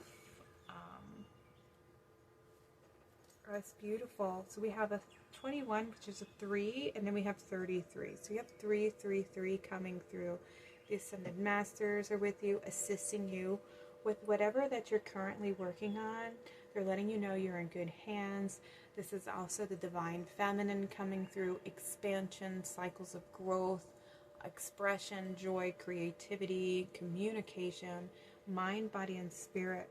That's beautiful. So we have a 21, which is a 3, and then we have 33. So you have 333 coming through. The Ascended Masters are with you, assisting you with whatever that you're currently working on. They're letting you know you're in good hands. This is also the Divine Feminine coming through, expansion, cycles of growth, expression, joy, creativity, communication, mind, body, and spirit.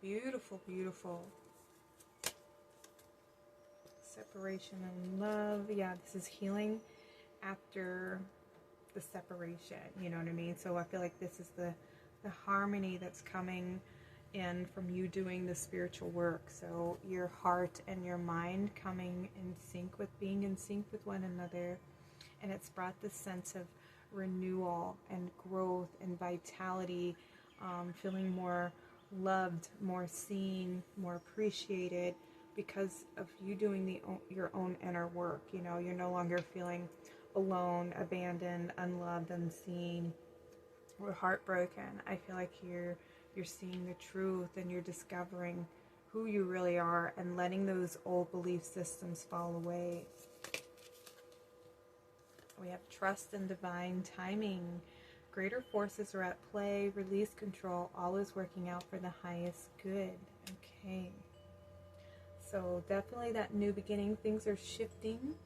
Beautiful, beautiful. Separation and love. Yeah, this is healing after the separation. You know what I mean? So I feel like this is the harmony that's coming in from you doing the spiritual work. So your heart and your mind coming in sync with, being in sync with one another. And it's brought this sense of renewal and growth and vitality, feeling more loved, more seen, more appreciated, because of you doing your own inner work. You're no longer feeling alone, abandoned, unloved, unseen, or heartbroken. I feel like you're seeing the truth, and you're discovering who you really are, and letting those old belief systems fall away. We have trust and divine timing. Greater forces are at play. Release control. All is working out for the highest good. Okay. So definitely that new beginning. Things are shifting.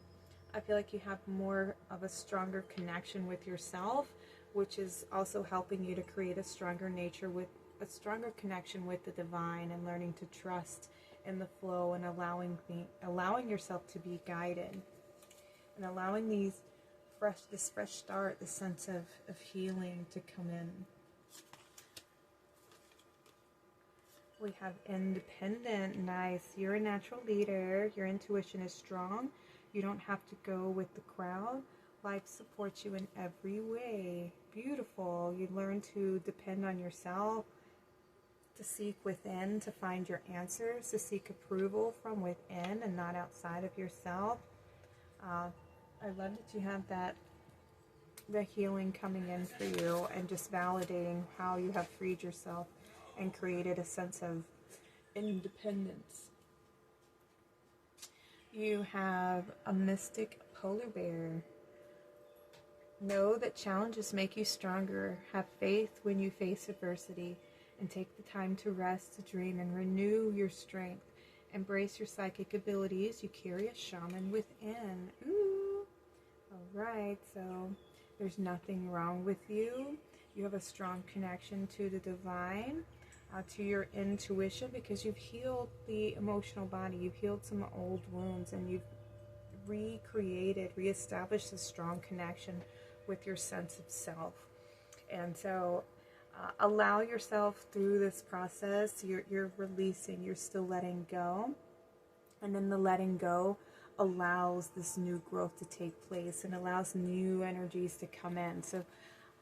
I feel like you have more of a stronger connection with yourself, which is also helping you to create a stronger nature, with a stronger connection with the divine, and learning to trust in the flow, and allowing yourself to be guided, and allowing this fresh start, the sense of healing to come in. We have independent. Nice. You're a natural leader. Your intuition is strong. You don't have to go with the crowd. Life supports you in every way. Beautiful. You learn to depend on yourself, to seek within, to find your answers, to seek approval from within and not outside of yourself. I love that you have the healing coming in for you and just validating how you have freed yourself and created a sense of independence. You have a mystic polar bear. Know that challenges make you stronger. Have faith when you face adversity, and take the time to rest, to dream, and renew your strength. Embrace your psychic abilities. You carry a shaman within. Ooh. All right, so there's nothing wrong with you. You have a strong connection to the divine, to your intuition, because you've healed the emotional body. You've healed some old wounds, and you've reestablished a strong connection with your sense of self. And so allow yourself through this process. You're releasing, you're still letting go. And then the letting go allows this new growth to take place and allows new energies to come in. So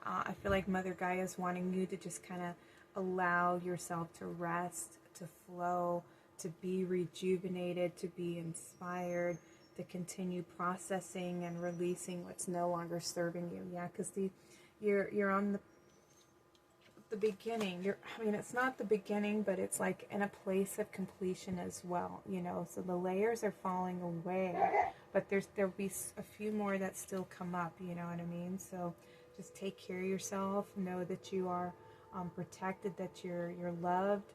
I feel like Mother Gaia is wanting you to just kind of allow yourself to rest, to flow, to be rejuvenated, to be inspired, to continue processing and releasing what's no longer serving you. Yeah, because you're on the beginning. It's not the beginning, but it's like in a place of completion as well, so the layers are falling away, but there'll be a few more that still come up, you know what I mean? So just take care of yourself. Know that you are protected, that you're loved,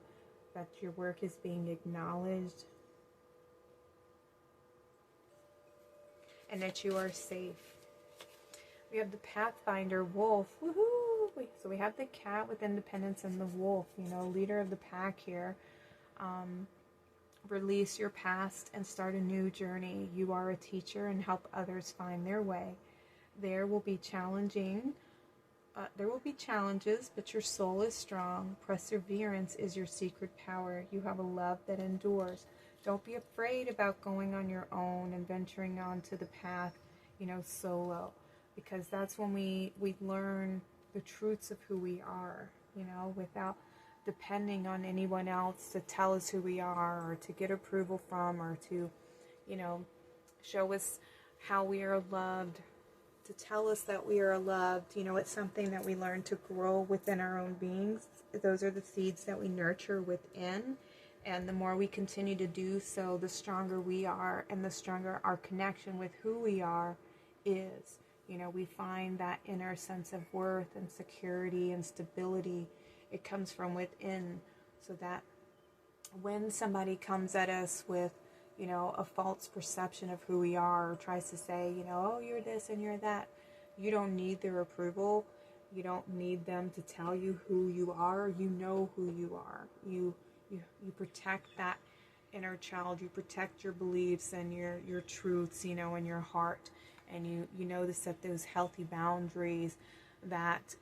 that your work is being acknowledged, and that you are safe. We have the Pathfinder Wolf. Woohoo! So we have the cat with independence and the wolf, leader of the pack here. Release your past and start a new journey. You are a teacher and help others find their way. There will be challenges, but your soul is strong. Perseverance is your secret power. You have a love that endures. Don't be afraid about going on your own and venturing onto the path, solo, because that's when we learn the truths of who we are, without depending on anyone else to tell us who we are or to get approval from or to, show us how we are loved, to tell us that we are loved. It's something that we learn to grow within our own beings. Those are the seeds that we nurture within. And the more we continue to do so, the stronger we are and the stronger our connection with who we are is. We find that inner sense of worth and security and stability. It comes from within, so that when somebody comes at us with, a false perception of who we are, or tries to say, oh, you're this and you're that, you don't need their approval. You don't need them to tell you who you are. You know who you are. You protect that inner child. You protect your beliefs and your truths, in your heart. And you know to set those healthy boundaries that,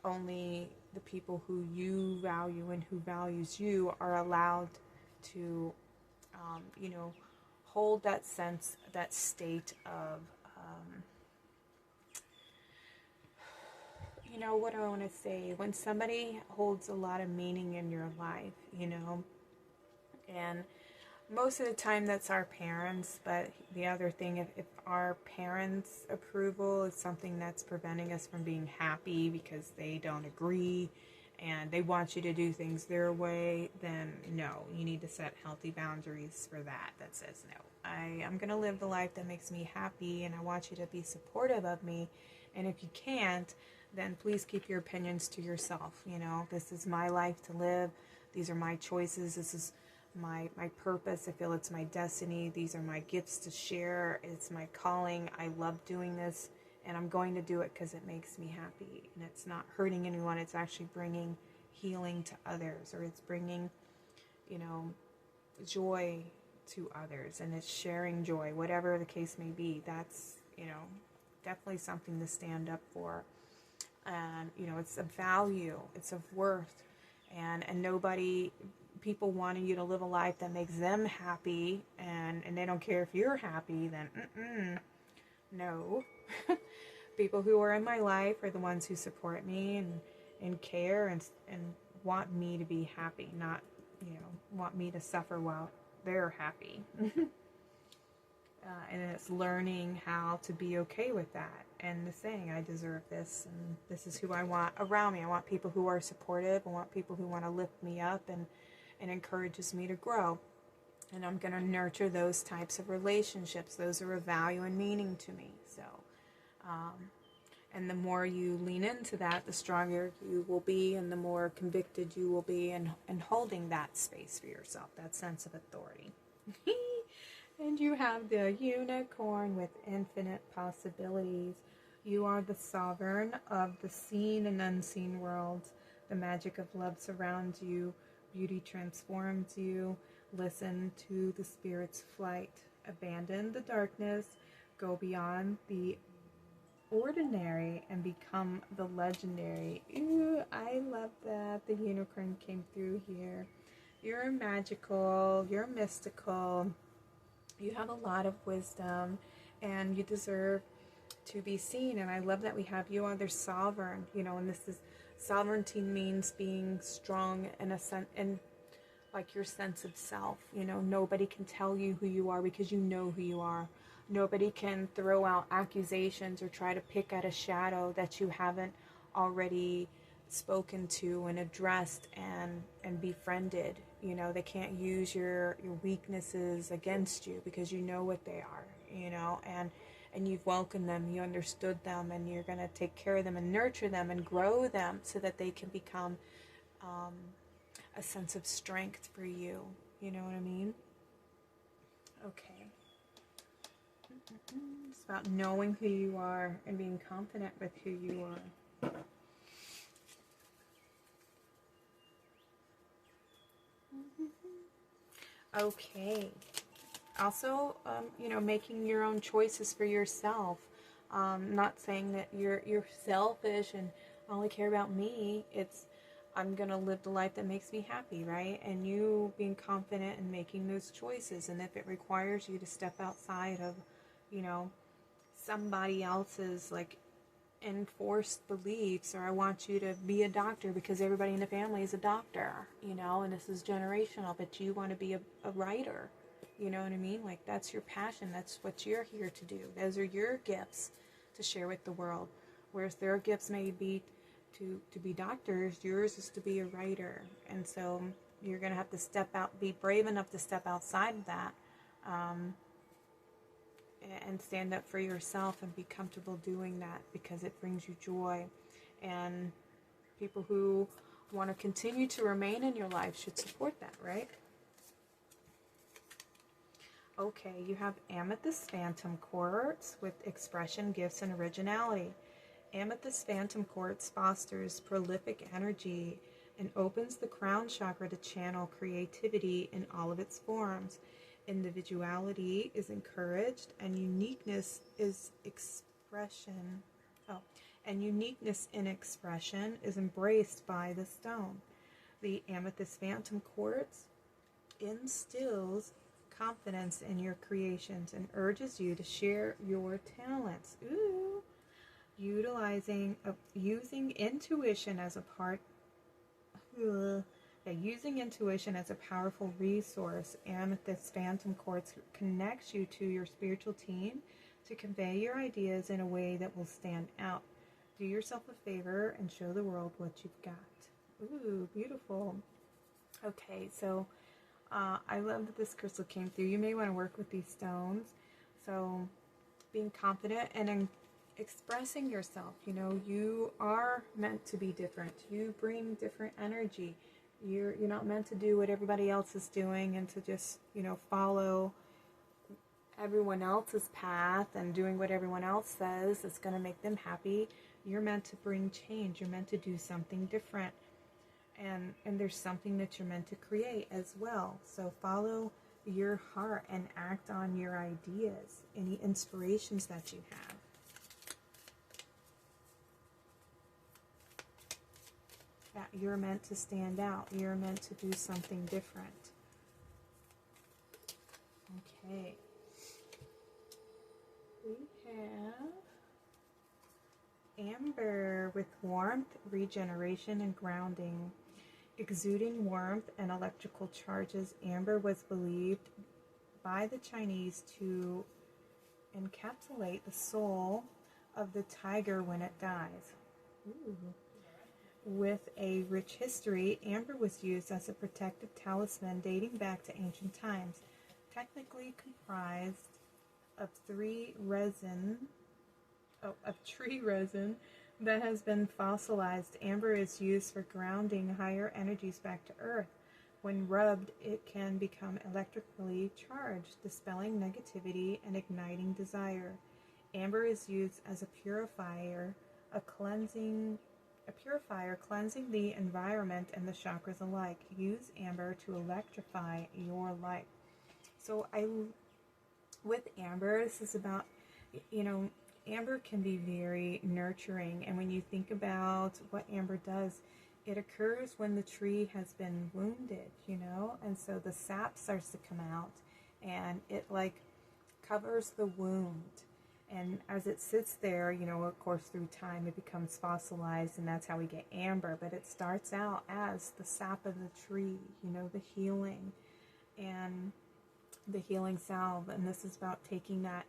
only the people who you value and who values you are allowed to, hold that sense, that state of, what do I want to say? When somebody holds a lot of meaning in your life, and most of the time that's our parents, but the other thing, if our parents' approval is something that's preventing us from being happy because they don't agree and they want you to do things their way, then no, you need to set healthy boundaries for that says no. I'm going to live the life that makes me happy, and I want you to be supportive of me. And if you can't, then please keep your opinions to yourself. This is my life to live. These are my choices. This is my purpose. I feel it's my destiny. These are my gifts to share. It's my calling. I love doing this, and I'm going to do it because it makes me happy, and it's not hurting anyone. It's actually bringing healing to others, or it's bringing, joy to others, and it's sharing joy, whatever the case may be. That's, definitely something to stand up for. And, it's of value, it's of worth, and people wanting you to live a life that makes them happy, and they don't care if you're happy, then No. People who are in my life are the ones who support me and care and want me to be happy, not, want me to suffer while they're happy. And it's learning how to be okay with that and the saying, I deserve this and this is who I want around me. I want people who are supportive. I want people who want to lift me up and encourages me to grow. And I'm going to nurture those types of relationships. Those are of value and meaning to me. So, and the more you lean into that, the stronger you will be and the more convicted you will be in holding that space for yourself, that sense of authority. And you have the unicorn with infinite possibilities. You are the sovereign of the seen and unseen worlds. The magic of love surrounds you. Beauty transforms you. Listen to the spirit's flight. Abandon the darkness. Go beyond the ordinary and become the legendary. Ooh, I love that. The unicorn came through here. You're magical. You're mystical. You have a lot of wisdom and you deserve to be seen. And I love that we have you are the sovereign, and this is sovereignty means being strong and like your sense of self. Nobody can tell you who you are because you know who you are. Nobody can throw out accusations or try to pick at a shadow that you haven't already spoken to and addressed and befriended. They can't use your weaknesses against you because you know what they are, and you've welcomed them, you understood them, and you're going to take care of them and nurture them and grow them so that they can become a sense of strength for you. You know what I mean? Okay. It's about knowing who you are and being confident with who you are. Okay. Also, making your own choices for yourself. Not saying that you're selfish and only care about me. It's I'm going to live the life that makes me happy, right? And you being confident in making those choices. And if it requires you to step outside of, somebody else's, enforced beliefs, or I want you to be a doctor because everybody in the family is a doctor, and this is generational, but you want to be a writer, you know what I mean? That's your passion. That's what you're here to do. Those are your gifts to share with the world. Whereas their gifts may be to be doctors, yours is to be a writer. And so you're going to have to step out, be brave enough to step outside of that, and stand up for yourself and be comfortable doing that because it brings you joy. And people who want to continue to remain in your life should support that, right? Okay, you have Amethyst Phantom Quartz with expression, gifts, and originality. Amethyst Phantom Quartz fosters prolific energy and opens the crown chakra to channel creativity in all of its forms. Individuality is encouraged and uniqueness is expression. And uniqueness in expression is embraced by the stone. The Amethyst Phantom Quartz instills confidence in your creations and urges you to share your talents. Ooh. Using intuition as a part. Using intuition as a powerful resource, Amethyst Phantom Quartz connects you to your spiritual team to convey your ideas in a way that will stand out. Do yourself a favor and show the world what you've got. Ooh, beautiful. Okay, so I love that this crystal came through. You may want to work with these stones. So being confident and expressing yourself. You are meant to be different. You bring different energy. You're not meant to do what everybody else is doing and to just, follow everyone else's path and doing what everyone else says is going to make them happy. You're meant to bring change. You're meant to do something different. And there's something that you're meant to create as well. So follow your heart and act on your ideas, any inspirations that you have. that you're meant to stand out. You're meant to do something different. Okay. We have with warmth, regeneration, and grounding. Exuding warmth and electrical charges, amber was believed by the Chinese to encapsulate the soul of the tiger when it dies. Ooh. With a rich history, amber was used as a protective talisman dating back to ancient times, technically comprised of tree resin that has been fossilized. Amber is used for grounding higher energies back to earth. When rubbed, it can become electrically charged, dispelling negativity and igniting desire. Amber is used as a purifier, cleansing the environment and the chakras alike. Use amber to electrify your life. So with amber, this is about, amber can be very nurturing. And when you think about what amber does, it occurs when the tree has been wounded, and so the sap starts to come out and it covers the wound. And as it sits there, of course, through time, it becomes fossilized, and that's how we get amber. But it starts out as the sap of the tree, the healing and the healing salve. And this is about taking that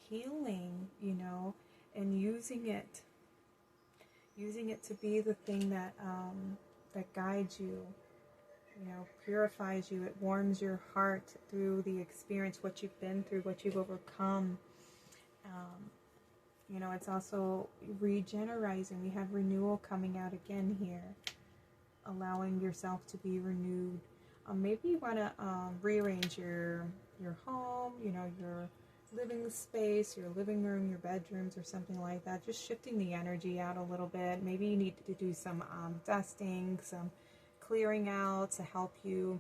healing, and using it to be the thing that guides you, purifies you. It warms your heart through the experience, what you've been through, what you've overcome. It's also regenerating. We have renewal coming out again here, allowing yourself to be renewed. Maybe you want to rearrange your home, your living space, your living room, your bedrooms, or something like that. Just shifting the energy out a little bit. Maybe you need to do some dusting, some clearing out to help you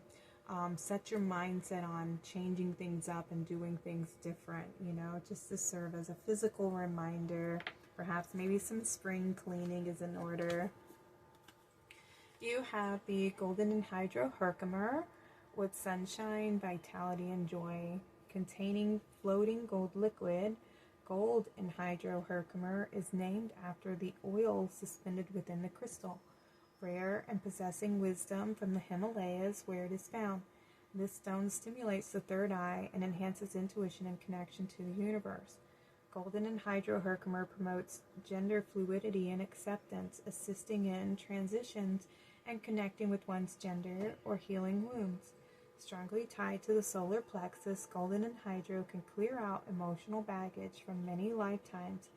set your mindset on changing things up and doing things different, just to serve as a physical reminder. Perhaps maybe some spring cleaning is in order. You have the golden anhydro herkimer with sunshine, vitality, and joy. Containing floating gold liquid, gold anhydro herkimer is named after the oil suspended within the crystal, rare and possessing wisdom from the Himalayas where it is found. This stone stimulates the third eye and enhances intuition and connection to the universe. Golden anhydro herkimer promotes gender fluidity and acceptance, assisting in transitions and connecting with one's gender or healing wounds. Strongly tied to the solar plexus, golden anhydro can clear out emotional baggage from many lifetimes.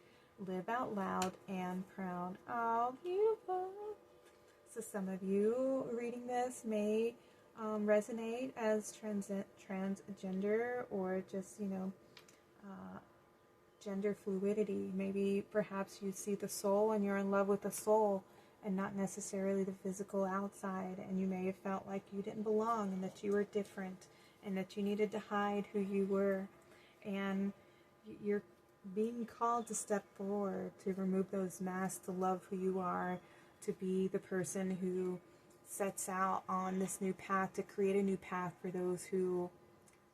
Live out loud and proud. Oh, beautiful. So some of you reading this may resonate as transgender or just, gender fluidity. Maybe perhaps you see the soul and you're in love with the soul and not necessarily the physical outside, and you may have felt like you didn't belong and that you were different and that you needed to hide who you were, and you're being called to step forward, to remove those masks, to love who you are, to be the person who sets out on this new path, to create a new path for those who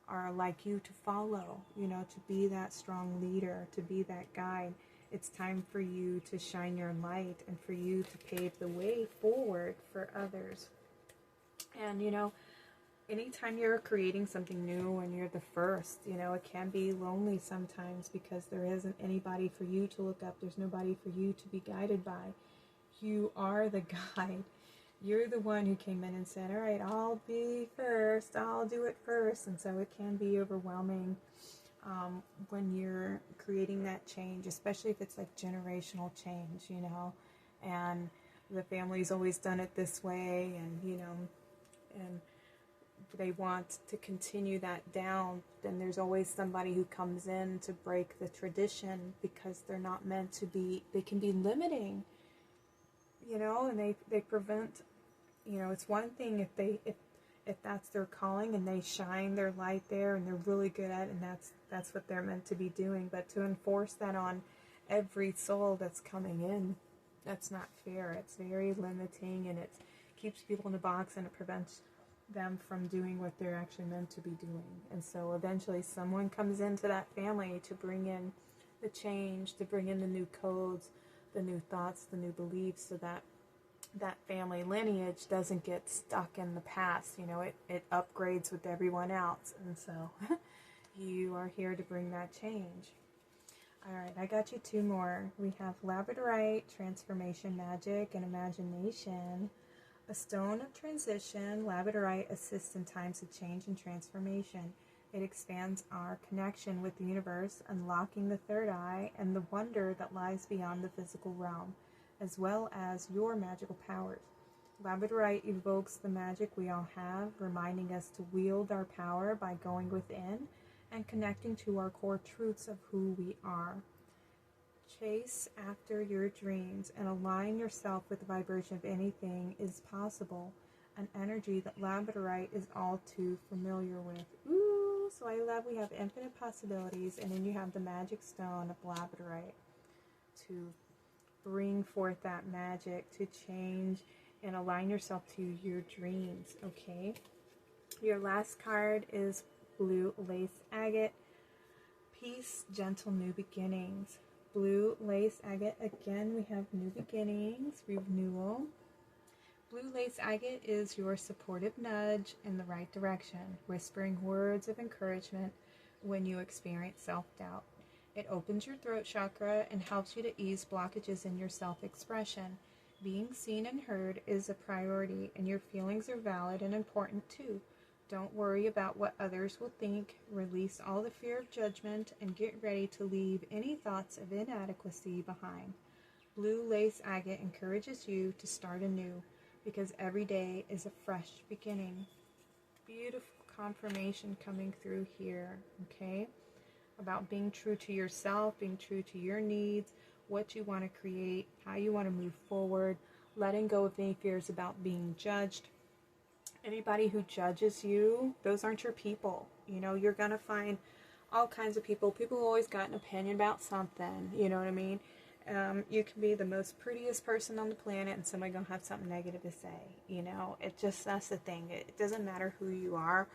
are like you to follow, to be that strong leader, to be that guide. It's time for you to shine your light and for you to pave the way forward for others. And, anytime you're creating something new and you're the first, it can be lonely sometimes because there isn't anybody for you to look up. There's nobody for you to be guided by. You are the guide. You're the one who came in and said, all right, I'll be first. I'll do it first. And so it can be overwhelming when you're creating that change, especially if it's like generational change, and the family's always done it this way, and, and they want to continue that down, then there's always somebody who comes in to break the tradition because they're not meant to be, they can be limiting, and they prevent, it's one thing if that's their calling and they shine their light there and they're really good at it, and that's what they're meant to be doing. But to enforce that on every soul that's coming in, that's not fair. It's very limiting, and it keeps people in a box, and it prevents them from doing what they're actually meant to be doing. And so eventually someone comes into that family to bring in the change, to bring in the new codes, the new thoughts, the new beliefs, so that that family lineage doesn't get stuck in the past. You know, it upgrades with everyone else. And so you are here to bring that change. All right, I got you two more. We have Labradorite, Transformation Magic and Imagination. A stone of transition, Labradorite assists in times of change and transformation. It expands our connection with the universe, unlocking the third eye and the wonder that lies beyond the physical realm, as well as your magical powers. Labradorite evokes the magic we all have, reminding us to wield our power by going within and connecting to our core truths of who we are. Chase after your dreams and align yourself with the vibration of anything is possible, an energy that Labradorite is all too familiar with. Ooh, so I love we have infinite possibilities, and then you have the magic stone of Labradorite to bring forth that magic, to change and align yourself to your dreams, okay? Your last card is Blue Lace Agate, Peace, Gentle New Beginnings. Blue Lace Agate, again, we have new beginnings, renewal. Blue Lace Agate is your supportive nudge in the right direction, whispering words of encouragement when you experience self-doubt. It opens your throat chakra and helps you to ease blockages in your self-expression. Being seen and heard is a priority, and your feelings are valid and important too. Don't worry about what others will think. Release all the fear of judgment and get ready to leave any thoughts of inadequacy behind. Blue Lace Agate encourages you to start anew, because every day is a fresh beginning. Beautiful confirmation coming through here, okay? About being true to yourself, being true to your needs, what you want to create, how you want to move forward, letting go of any fears about being judged. Anybody who judges you, those aren't your people. You know, you're going to find all kinds of people. People who always got an opinion about something, you know what I mean? You can be the most prettiest person on the planet and somebody going to have something negative to say, you know? That's the thing. It doesn't matter who you are.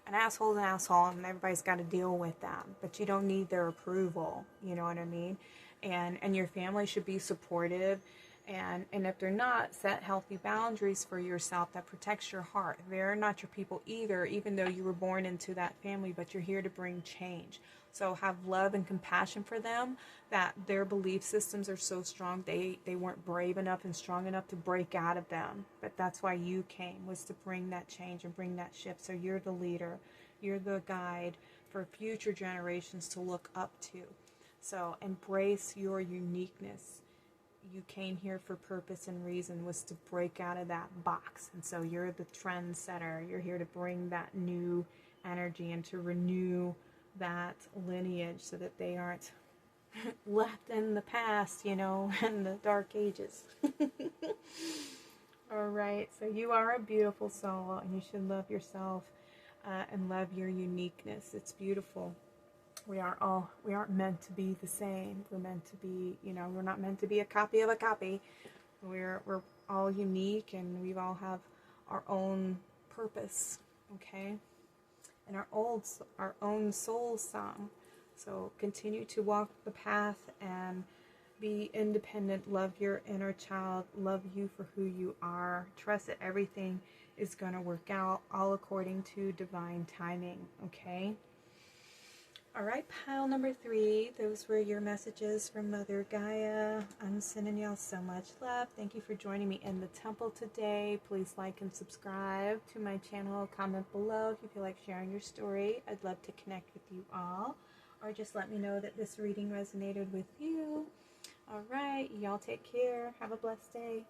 An asshole, and everybody's got to deal with that. But you don't need their approval, you know what I mean? And your family should be supportive. And if they're not, set healthy boundaries for yourself that protects your heart. They're not your people either, even though you were born into that family, but you're here to bring change. So have love and compassion for them, that their belief systems are so strong, they weren't brave enough and strong enough to break out of them. But that's why you came, was to bring that change and bring that shift. So you're the leader. You're the guide for future generations to look up to. So embrace your uniqueness. You came here for purpose and reason, was to break out of that box. And so you're the trendsetter. You're here to bring that new energy and to renew that lineage so that they aren't left in the past, you know, in the dark ages. All right, so you are a beautiful soul, and you should love yourself and love your uniqueness. It's beautiful. We aren't meant to be the same. We're meant to be, you know, we're not meant to be a copy of a copy. We're all unique, and we all have our own purpose, okay? And our own soul song. So continue to walk the path and be independent. Love your inner child. Love you for who you are. Trust that everything is going to work out, all according to divine timing, okay? All right, pile number 3. Those were your messages from Mother Gaia. I'm sending y'all so much love. Thank you for joining me in the temple today. Please like and subscribe to my channel. Comment below if you feel like sharing your story. I'd love to connect with you all. Or just let me know that this reading resonated with you. All right, y'all take care. Have a blessed day.